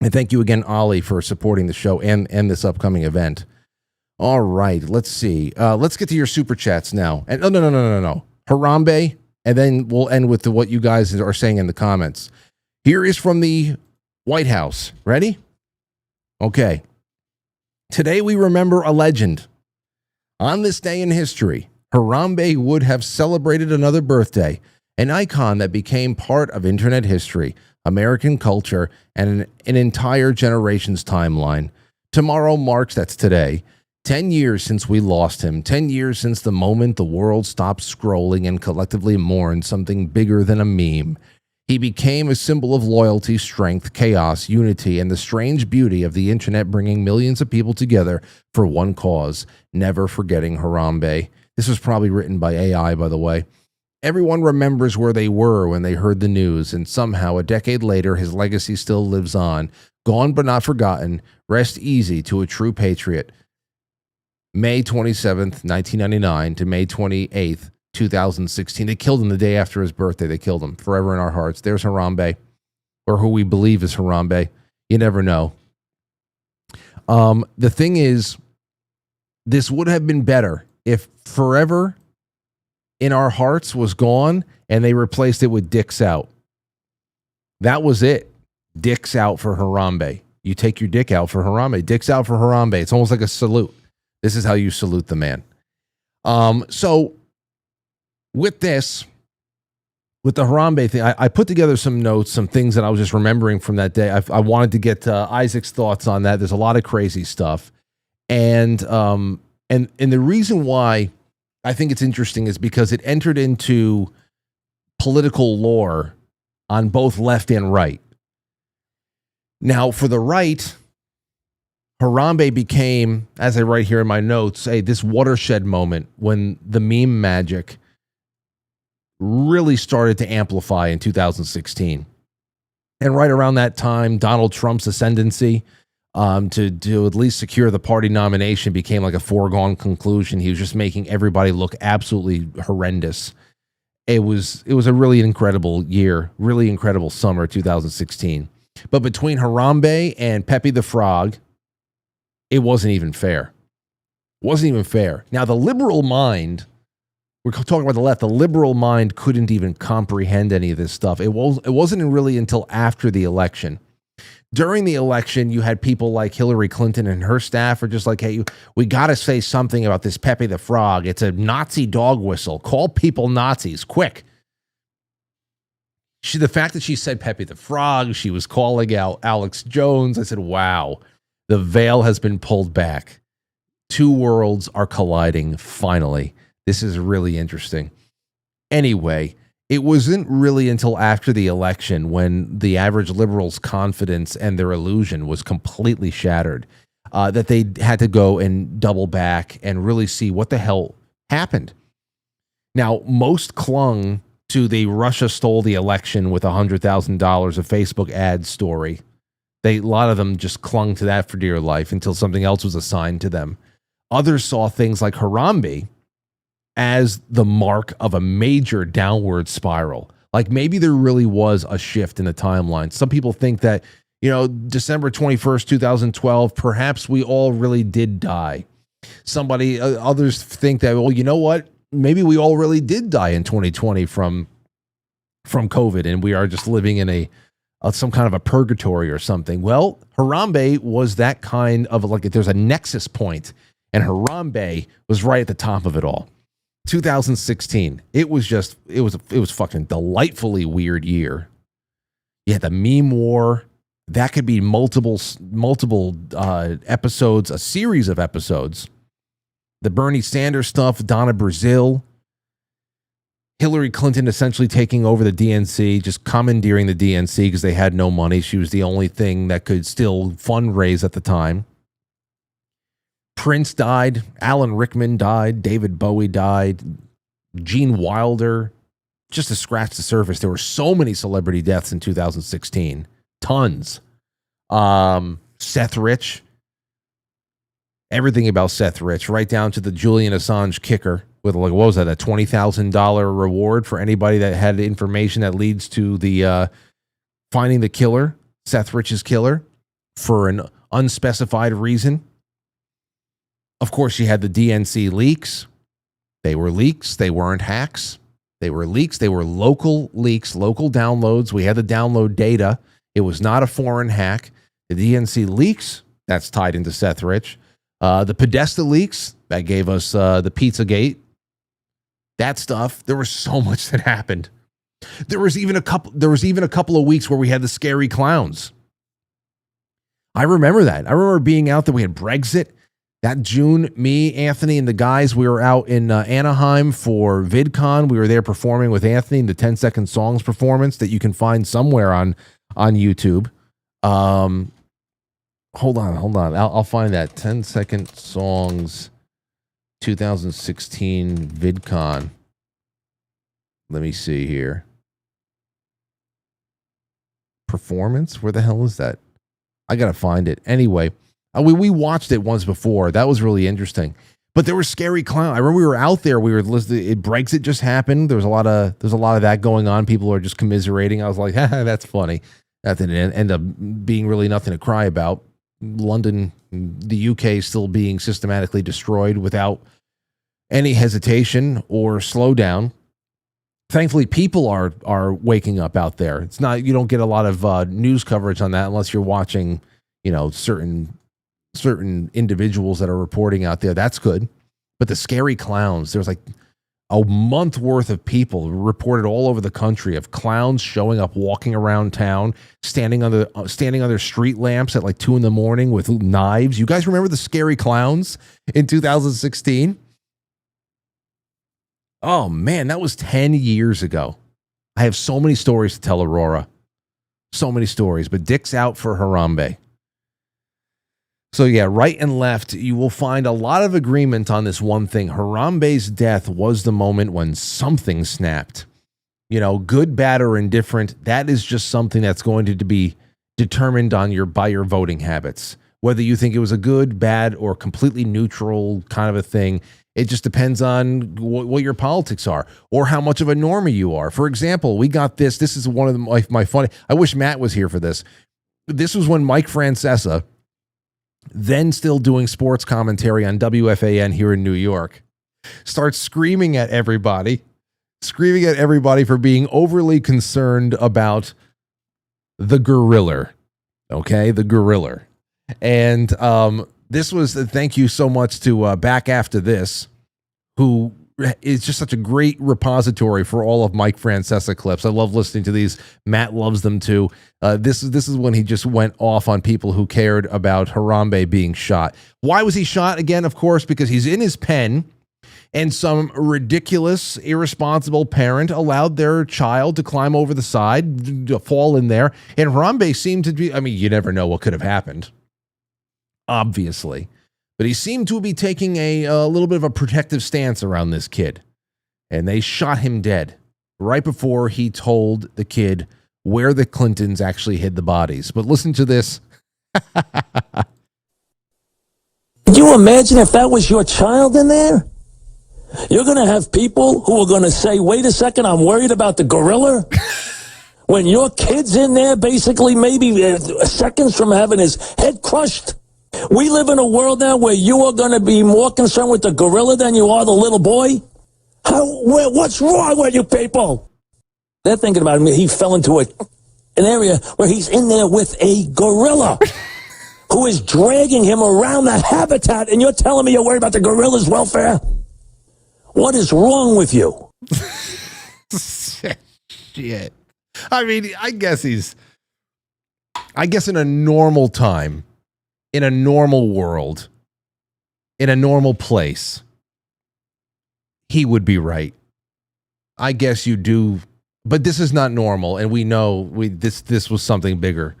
And thank you again, Ollie, for supporting the show and this upcoming event. All right, let's see. Let's get to your super chats now. And no. Harambe and then we'll end with what you guys are saying in the comments. Here is from the White House. Ready? Okay. Today we remember a legend. On this day in history, Harambe would have celebrated another birthday, an icon that became part of internet history, American culture, and an entire generation's timeline. Tomorrow marks, that's today, 10 years since we lost him, 10 years since the moment the world stopped scrolling and collectively mourned something bigger than a meme. He became a symbol of loyalty, strength, chaos, unity, and the strange beauty of the internet bringing millions of people together for one cause, never forgetting Harambe. This was probably written by AI, by the way. Everyone remembers where they were when they heard the news, and somehow a decade later, his legacy still lives on. Gone but not forgotten. Rest easy to a true patriot. May 27th, 1999 to May 28th, 2016. They killed him the day after his birthday. They killed him. Forever in our hearts. There's Harambe, or who we believe is Harambe. You never know. The thing is, this would have been better if Forever in Our Hearts was gone and they replaced it with Dicks Out. That was it. Dicks Out for Harambe. You take your dick out for Harambe. Dicks Out for Harambe. It's almost like a salute. This is how you salute the man. So with this, with the Harambe thing, I put together some notes, some things that I was just remembering from that day. I wanted to get Isaac's thoughts on that. There's a lot of crazy stuff. And the reason why I think it's interesting is because it entered into political lore on both left and right. Now, for the right, Harambe became, as I write here in my notes, this watershed moment when the meme magic really started to amplify in 2016. And right around that time, Donald Trump's ascendancy to at least secure the party nomination became like a foregone conclusion. He was just making everybody look absolutely horrendous. It was a really incredible year, really incredible summer, 2016. But between Harambe and Pepe the Frog, it wasn't even fair. Wasn't even fair. Now, the liberal mind, we're talking about the left, the liberal mind couldn't even comprehend any of this stuff. It wasn't really until after the election. During the election, you had people like Hillary Clinton and her staff are just like, hey, we got to say something about this Pepe the Frog. It's a Nazi dog whistle. Call people Nazis, quick. The fact that she said Pepe the Frog, she was calling out Alex Jones. I said, wow, the veil has been pulled back. Two worlds are colliding, finally. This is really interesting. Anyway, it wasn't really until after the election when the average liberal's confidence and their illusion was completely shattered that they had to go and double back and really see what the hell happened. Now, most clung to the Russia stole the election with $100,000 of Facebook ads story. A lot of them just clung to that for dear life until something else was assigned to them. Others saw things like Harambe as the mark of a major downward spiral. Like maybe there really was a shift in the timeline. Some people think that, December 21st, 2012, perhaps we all really did die. Others think that, well, you know what? Maybe we all really did die in 2020 from COVID, and we are just living in some kind of a purgatory or something. Well, Harambe was that kind of like, there's a nexus point, and Harambe was right at the top of it all. 2016, it was fucking delightfully weird year. You had the meme war. That could be multiple episodes, a series of episodes. The Bernie Sanders stuff, Donna Brazil, Hillary Clinton essentially taking over the DNC, just commandeering the DNC because they had no money. She was the only thing that could still fundraise at the time. Prince died. Alan Rickman died. David Bowie died. Gene Wilder. Just to scratch the surface, there were so many celebrity deaths in 2016. Tons. Seth Rich. Everything about Seth Rich, right down to the Julian Assange kicker with, like, what was that, a $20,000 reward for anybody that had information that leads to the finding the killer, Seth Rich's killer, for an unspecified reason. Of course, you had the DNC leaks. They were leaks. They weren't hacks. They were leaks. They were local leaks, local downloads. We had the download data. It was not a foreign hack. The DNC leaks, that's tied into Seth Rich. The Podesta leaks, that gave us the Pizzagate. That stuff. There was so much that happened. There was even a couple of weeks where we had the scary clowns. I remember that. I remember being out there. We had Brexit. That June, me, Anthony, and the guys, we were out in Anaheim for VidCon. We were there performing with Anthony in the 10-second songs performance that you can find somewhere on YouTube. Hold on. I'll find that 10-second songs 2016 VidCon. Let me see here. Performance? Where the hell is that? I gotta find it. Anyway, we watched it once before. That was really interesting. But there were scary clowns. I remember we were out there. We were listening. Brexit just happened. There's a lot of that going on. People are just commiserating. I was like, that's funny. That didn't end up being really nothing to cry about. London, the UK, still being systematically destroyed without any hesitation or slowdown. Thankfully, people are waking up out there. It's not, you don't get a lot of news coverage on that unless you're watching, certain individuals that are reporting out there. That's good. But the scary clowns, there's like a month worth of people reported all over the country of clowns showing up, walking around town, standing under street lamps at like 2 a.m. with knives. You guys remember the scary clowns in 2016? Oh man, that was 10 years ago. I have so many stories to tell Aurora. So many stories, but Dick's out for Harambe. So yeah, right and left, you will find a lot of agreement on this one thing. Harambe's death was the moment when something snapped. Good, bad, or indifferent, that is just something that's going to be determined by your voting habits. Whether you think it was a good, bad, or completely neutral kind of a thing, it just depends on what your politics are or how much of a normie you are. For example, we got this. This is one of my funny. I wish Matt was here for this. This was when Mike Francesa, then still doing sports commentary on WFAN here in New York, starts screaming at everybody for being overly concerned about the goriller. Okay, the goriller. And this was, thank you so much to Back After This, who is just such a great repository for all of Mike Francesa clips. I love listening to these. Matt loves them too. This is when he just went off on people who cared about Harambe being shot. Why was he shot? Again, of course, because he's in his pen and some ridiculous, irresponsible parent allowed their child to climb over the side, to fall in there. And Harambe seemed to be, you never know what could have happened, obviously. But he seemed to be taking a little bit of a protective stance around this kid. And they shot him dead right before he told the kid where the Clintons actually hid the bodies. But listen to this. Can you imagine if that was your child in there? You're going to have people who are going to say, wait a second, I'm worried about the gorilla. When your kid's in there, basically maybe seconds from having his head crushed. We live in a world now where you are going to be more concerned with the gorilla than you are the little boy. What's wrong with you people? They're thinking about him. He fell into an area where he's in there with a gorilla who is dragging him around that habitat, and you're telling me you're worried about the gorilla's welfare? What is wrong with you? Shit. I guess in a normal time, in a normal world, in a normal place, he would be right. I guess you do, but this is not normal, and we know this was something bigger.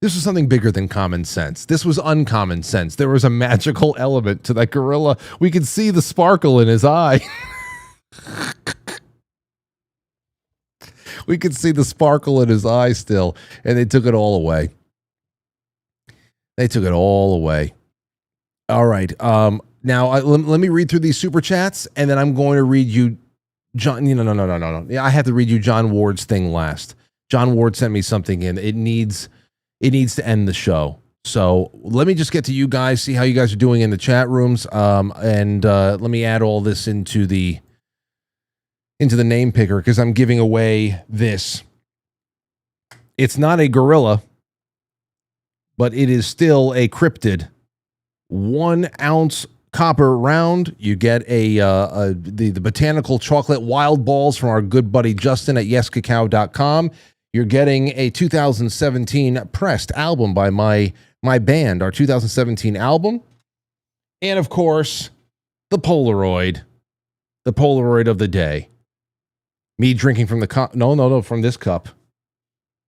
This was something bigger than common sense. This was uncommon sense. There was a magical element to that gorilla. We could see the sparkle in his eye. We could see the sparkle in his eye still, and they took it all away. They took it all away. All right. Now, let me read through these super chats, and then I'm going to read you, John. No. Yeah, I have to read you John Ward's thing last. John Ward sent me something in. It needs to end the show. So let me just get to you guys, see how you guys are doing in the chat rooms, and let me add all this into the into the name picker because I'm giving away this. It's not a gorilla, but it is still a cryptid. 1 ounce copper round. You get the botanical chocolate wild balls from our good buddy Justin at yescacao.com. You're getting a 2017 pressed album by my band, our 2017 album. And of course, the Polaroid of the day. Me drinking from the cup. No, from this cup.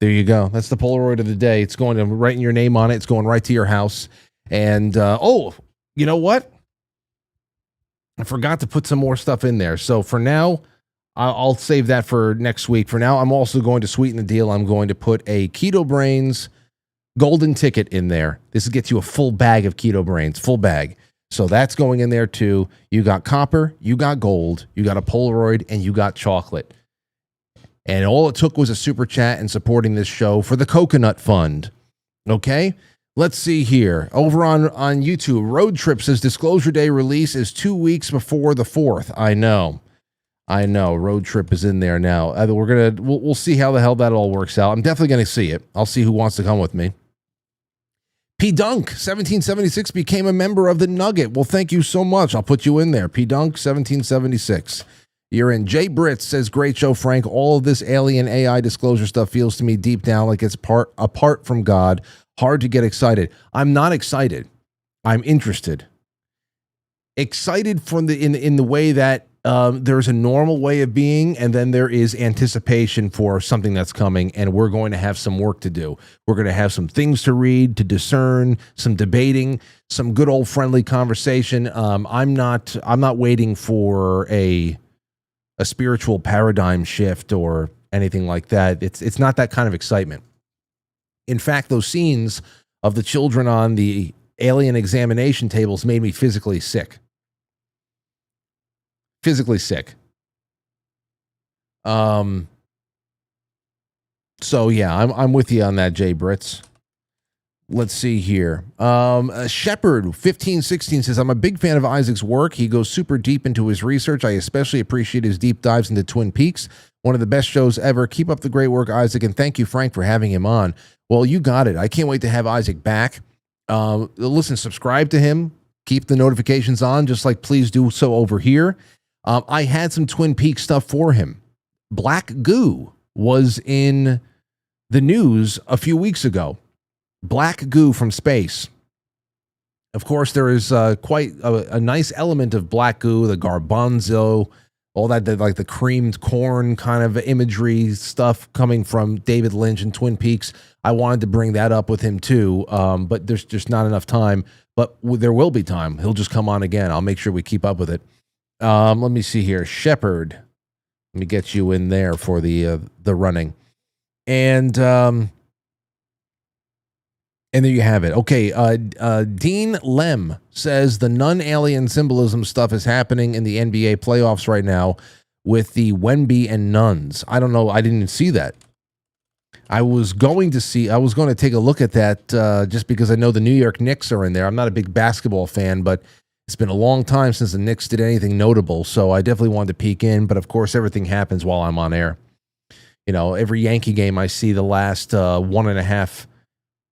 There you go. That's the Polaroid of the day. It's going to writing your name on it. It's going right to your house. And, you know what? I forgot to put some more stuff in there. So for now, I'll save that for next week. For now, I'm also going to sweeten the deal. I'm going to put a Keto Brains golden ticket in there. This gets you a full bag of Keto Brains, full bag. So that's going in there too. You got copper, you got gold, you got a Polaroid, and you got chocolate. And all it took was a super chat and supporting this show for the Coconut Fund. Okay? Let's see here. Over on YouTube, Road Trip says Disclosure Day release is 2 weeks before the 4th. I know. Road Trip is in there now. We'll see how the hell that all works out. I'm definitely going to see it. I'll see who wants to come with me. P Dunk 1776 became a member of the Nugget. Well, thank you so much. I'll put you in there. P Dunk 1776. You're in. Jay Britt says, great show, Frank. All of this alien AI disclosure stuff feels to me deep down like it's apart from God. Hard to get excited. I'm not excited. I'm interested. Excited from in the way that there's a normal way of being, and then there is anticipation for something that's coming, and we're going to have some work to do. We're going to have some things to read, to discern, some debating, some good old friendly conversation. I'm not waiting for a spiritual paradigm shift or anything like that. It's not that kind of excitement. In fact, those scenes of the children on the alien examination tables made me physically sick. So yeah, I'm with you on that, Jay Brits. Let's see here. Shepard 1516 says, I'm a big fan of Isaac's work. He goes super deep into his research. I especially appreciate his deep dives into Twin Peaks. One of the best shows ever. Keep up the great work, Isaac, and thank you, Frank, for having him on. Well, you got it. I can't wait to have Isaac back. Listen, subscribe to him. Keep the notifications on, just like please do so over here. I had some Twin Peaks stuff for him. Black goo was in the news a few weeks ago. Black goo from space. Of course, there is quite a nice element of black goo, the garbanzo, all that, like the creamed corn kind of imagery stuff coming from David Lynch and Twin Peaks. I wanted to bring that up with him too, but there's just not enough time. But there will be time. He'll just come on again. I'll make sure we keep up with it. Let me see here. Shepard. Let me get you in there for the running. And there you have it. Okay, Dean Lem says the non-alien symbolism stuff is happening in the NBA playoffs right now with the Wemby and nuns. I don't know. I didn't see that. I was going to take a look at that just because I know the New York Knicks are in there. I'm not a big basketball fan, but it's been a long time since the Knicks did anything notable, so I definitely wanted to peek in. But of course, everything happens while I'm on air. You know, every Yankee game I see the last 1.5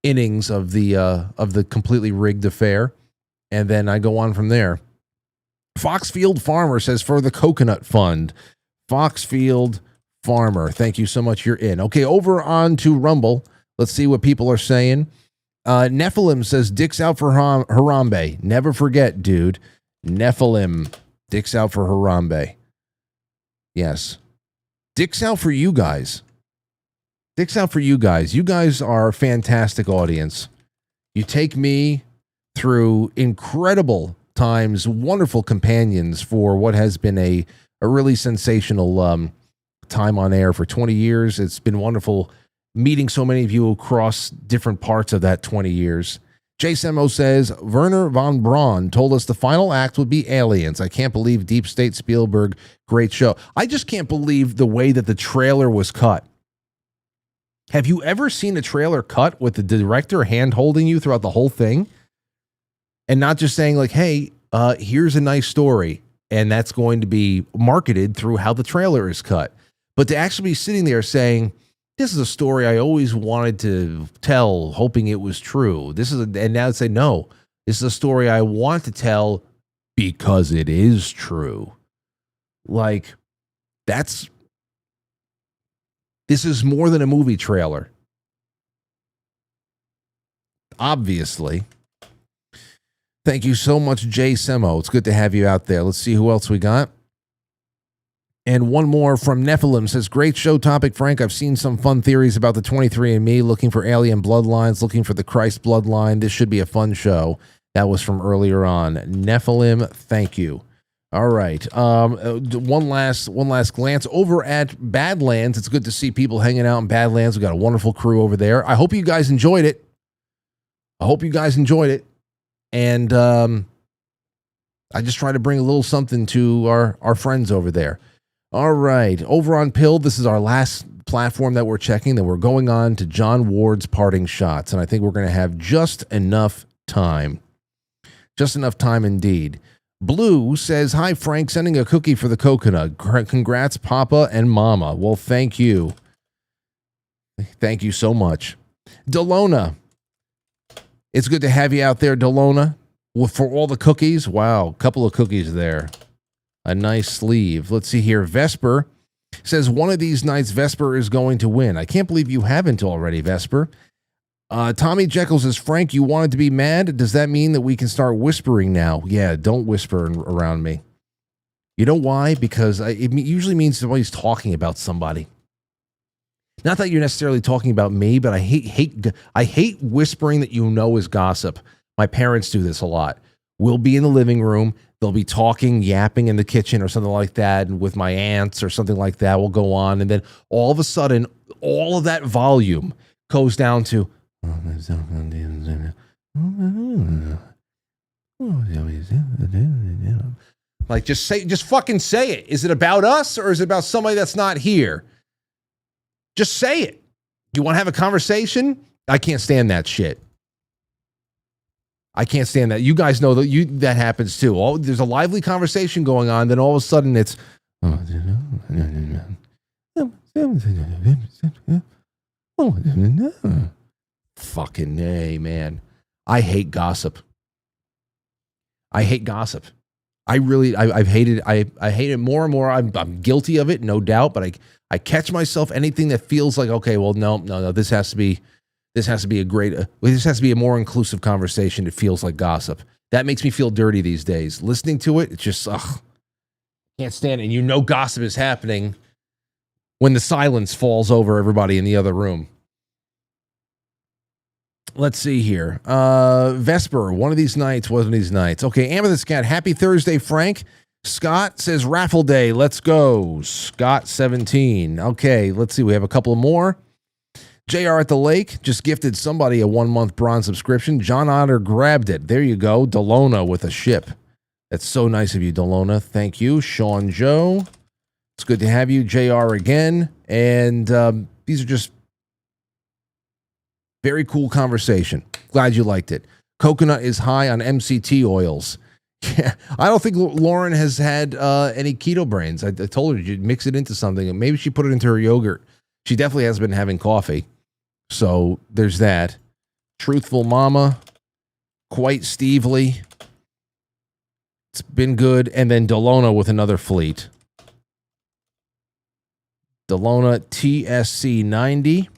innings of the completely rigged affair, and then I go on from there. Foxfield Farmer says for the Coconut Fund. Foxfield Farmer, thank you so much. You're in. Okay, over on to Rumble. Let's see what people are saying. Nephilim says dicks out for Harambe. Never forget, dude. Nephilim, dicks out for Harambe. Yes. Dicks out for you guys. Dicks out for you guys. You guys are a fantastic audience. You take me through incredible times, wonderful companions for what has been a really sensational time on air for 20 years. It's been wonderful meeting so many of you across different parts of that 20 years. J-Semo says, Werner von Braun told us the final act would be aliens. I can't believe Deep State Spielberg, great show. I just can't believe the way that the trailer was cut. Have you ever seen a trailer cut with the director hand-holding you throughout the whole thing? And not just saying like, hey, here's a nice story. and that's going to be marketed through how the trailer is cut. But to actually be sitting there saying, this is a story I always wanted to tell, hoping it was true. And now say, no, this is a story I want to tell because it is true. Like, this is more than a movie trailer. Obviously. Thank you so much, Jay Semo. It's good to have you out there. Let's see who else we got. And one more from Nephilim says, great show topic, Frank. I've seen some fun theories about the 23andMe, looking for alien bloodlines, looking for the Christ bloodline. This should be a fun show. That was from earlier on. Nephilim, thank you. All right. One last glance over at Badlands. It's good to see people hanging out in Badlands. We've got a wonderful crew over there. I hope you guys enjoyed it. And I just try to bring a little something to our friends over there. All right. Over on Pill, this is our last platform that we're checking. Then we're going on to John Ward's parting shots. And I think we're going to have just enough time. Just enough time indeed. Blue says, hi, Frank, sending a cookie for the coconut. Congrats, Papa and Mama. Well, thank you. Thank you so much. Delona. It's good to have you out there, Delona. Well, for all the cookies. Wow, a couple of cookies there. A nice sleeve. Let's see here. Vesper says, one of these nights, Vesper is going to win. I can't believe you haven't already, Vesper. Tommy Jekyll says, Frank, you wanted to be mad? Does that mean that we can start whispering now? Yeah, don't whisper around me. You know why? Because it usually means somebody's talking about somebody. Not that you're necessarily talking about me, but I hate whispering that you know is gossip. My parents do this a lot. We'll be in the living room. They'll be talking, yapping in the kitchen or something like that, and with my aunts or something like that. We'll go on, and then all of a sudden, all of that volume goes down to... Like, just fucking say it. Is it about us or is it about somebody that's not here? Just say it. You want to have a conversation? I can't stand that shit. I can't stand that. You guys know that happens too. There's a lively conversation going on, then all of a sudden it's fucking A, man. I hate gossip. I hate gossip. I've hated I hate it more and more. I'm guilty of it, no doubt, but I catch myself anything that feels like, okay, well, no, this has to be a more inclusive conversation. It feels like gossip. That makes me feel dirty these days. Listening to it, it's just, can't stand it. And you know gossip is happening when the silence falls over everybody in the other room. Let's see here. Vesper, one of these nights. Okay, Amethyst Cat, happy Thursday, Frank. Scott says raffle day. Let's go. Scott 17. Okay, let's see. We have a couple more. JR at the Lake just gifted somebody a 1-month bronze subscription. John Otter grabbed it. There you go. Delona with a ship. That's so nice of you, Delona. Thank you. Sean Joe. It's good to have you. JR again. And these are just very cool conversation. Glad you liked it. Coconut is high on MCT oils. Yeah, I don't think Lauren has had any keto brains. I told her you'd mix it into something. Maybe she put it into her yogurt. She definitely has been having coffee. So there's that. Truthful Mama. Quite Stevely. It's been good. And then Delona with another fleet. Delona TSC 90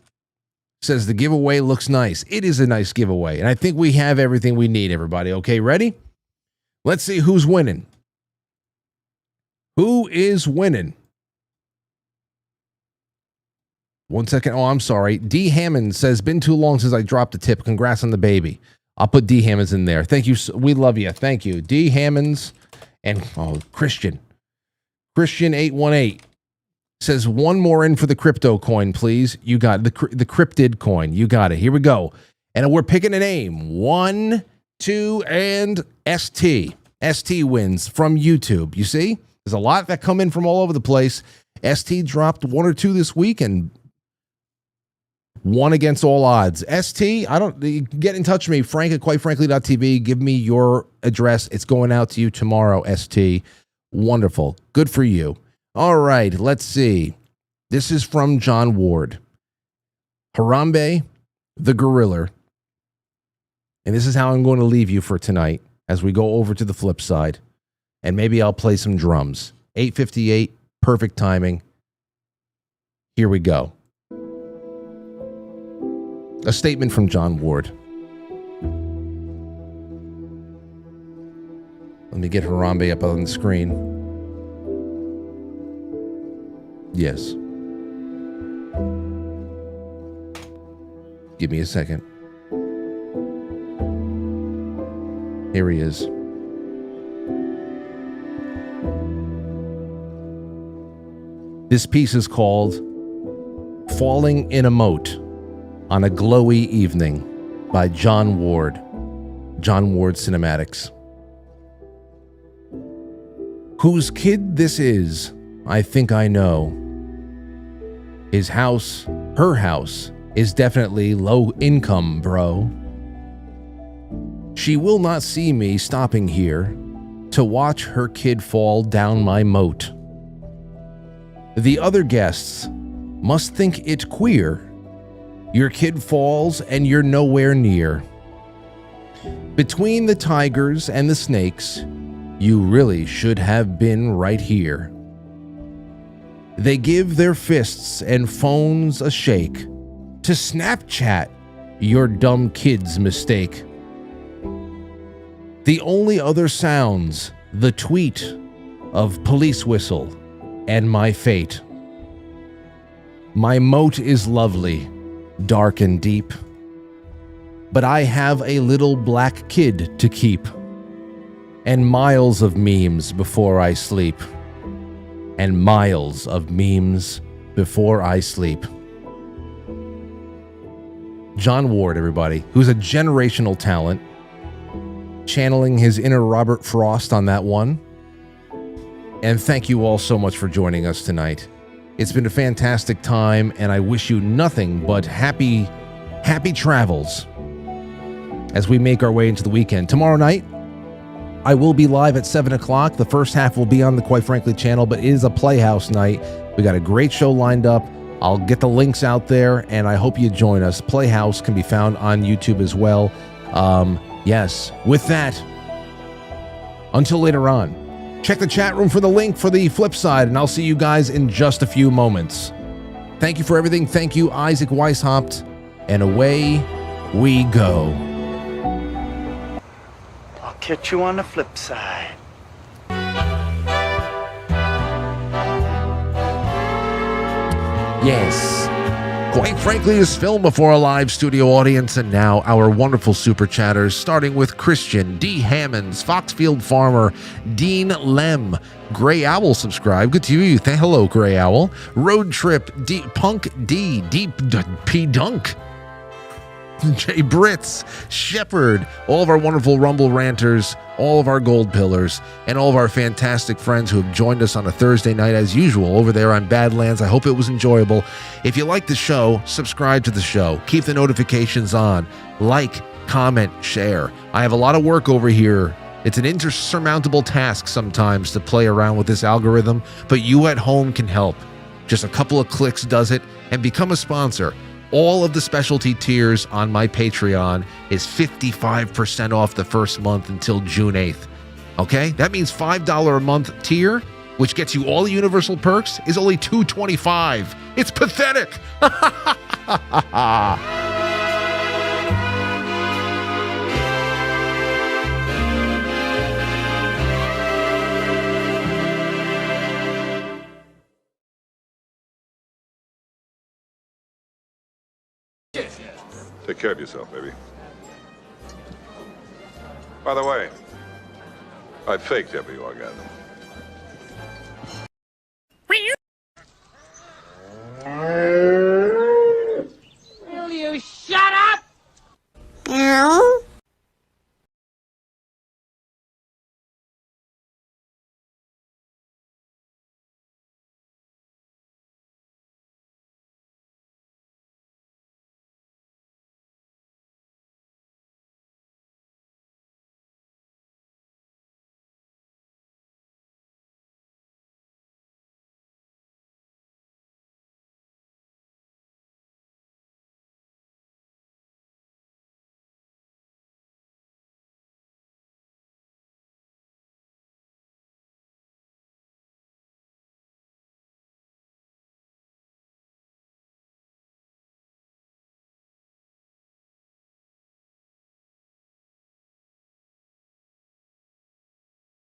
says the giveaway looks nice. It is a nice giveaway. And I think we have everything we need, everybody. Okay, ready? Let's see who's winning. Who is winning? 1 second. Oh, I'm sorry. D. Hammond says, been too long since I dropped a tip. Congrats on the baby. I'll put D. Hammonds in there. Thank you. We love you. Thank you. D. Hammonds and Christian. Christian 818 says, one more in for the crypto coin, please. You got it. The cryptid coin. You got it. Here we go. And we're picking a name. 1, 2, and ST. ST wins from YouTube. You see? There's a lot that come in from all over the place. ST dropped 1 or 2 this week and won against all odds. ST, get in touch with me, Frank at quitefrankly.tv. Give me your address. It's going out to you tomorrow, ST. Wonderful. Good for you. All right, let's see. This is from John Ward. Harambe, the goriller. And this is how I'm going to leave you for tonight as we go over to the flip side. And maybe I'll play some drums. 8:58, perfect timing. Here we go. A statement from John Ward. Let me get Harambe up on the screen. Yes. Give me a second. Here he is. This piece is called Falling in a Moat on a Glowy Evening by John Ward. John Ward Cinematics. Whose kid this is, I think I know. His house, her house, is definitely low income, bro. She will not see me stopping here to watch her kid fall down my moat. The other guests must think it queer. Your kid falls and you're nowhere near. Between the tigers and the snakes, you really should have been right here. They give their fists and phones a shake to Snapchat your dumb kid's mistake. The only other sounds, the tweet of police whistle and my fate. My moat is lovely, dark and deep, but I have a little black kid to keep, and miles of memes before I sleep, and miles of memes before I sleep. John Ward, everybody, who's a generational talent, channeling his inner Robert Frost on that one. And thank you all so much for joining us tonight. It's been a fantastic time, and I wish you nothing but happy travels as we make our way into the weekend. Tomorrow night, I will be live at 7 o'clock. The first half will be on the Quite Frankly channel, but it is a Playhouse night. We got a great show lined up. I'll get the links out there, and I hope you join us. Playhouse can be found on YouTube as well. Yes, with that, until later on, check the chat room for the link for the flip side, and I'll see you guys in just a few moments. Thank you for everything. Thank you, Isaac Weishaupt, and away we go. I'll catch you on the flip side. Yes. Quite Frankly is filmed before a live studio audience, and now our wonderful super chatters, starting with Christian, D. Hammonds, Foxfield Farmer, Dean Lem, Gray Owl subscribe. Good to you. Hello, Gray Owl. Road Trip, D. Punk D, Deep P. Dunk, Jay Brits, Shepherd, all of our wonderful Rumble ranters, all of our gold pillars, and all of our fantastic friends who have joined us on a Thursday night as usual over there on Badlands. I hope it was enjoyable. If you like the show, subscribe to the show. Keep the notifications on. Like, comment, share. I have a lot of work over here. It's an insurmountable task sometimes to play around with this algorithm, but you at home can help. Just a couple of clicks does it, and become a sponsor. All of the specialty tiers on my Patreon is 55% off the first month until June 8th. Okay? That means $5 a month tier, which gets you all the universal perks, is only $2.25. It's pathetic. Take care of yourself, baby. By the way, I faked every orgasm.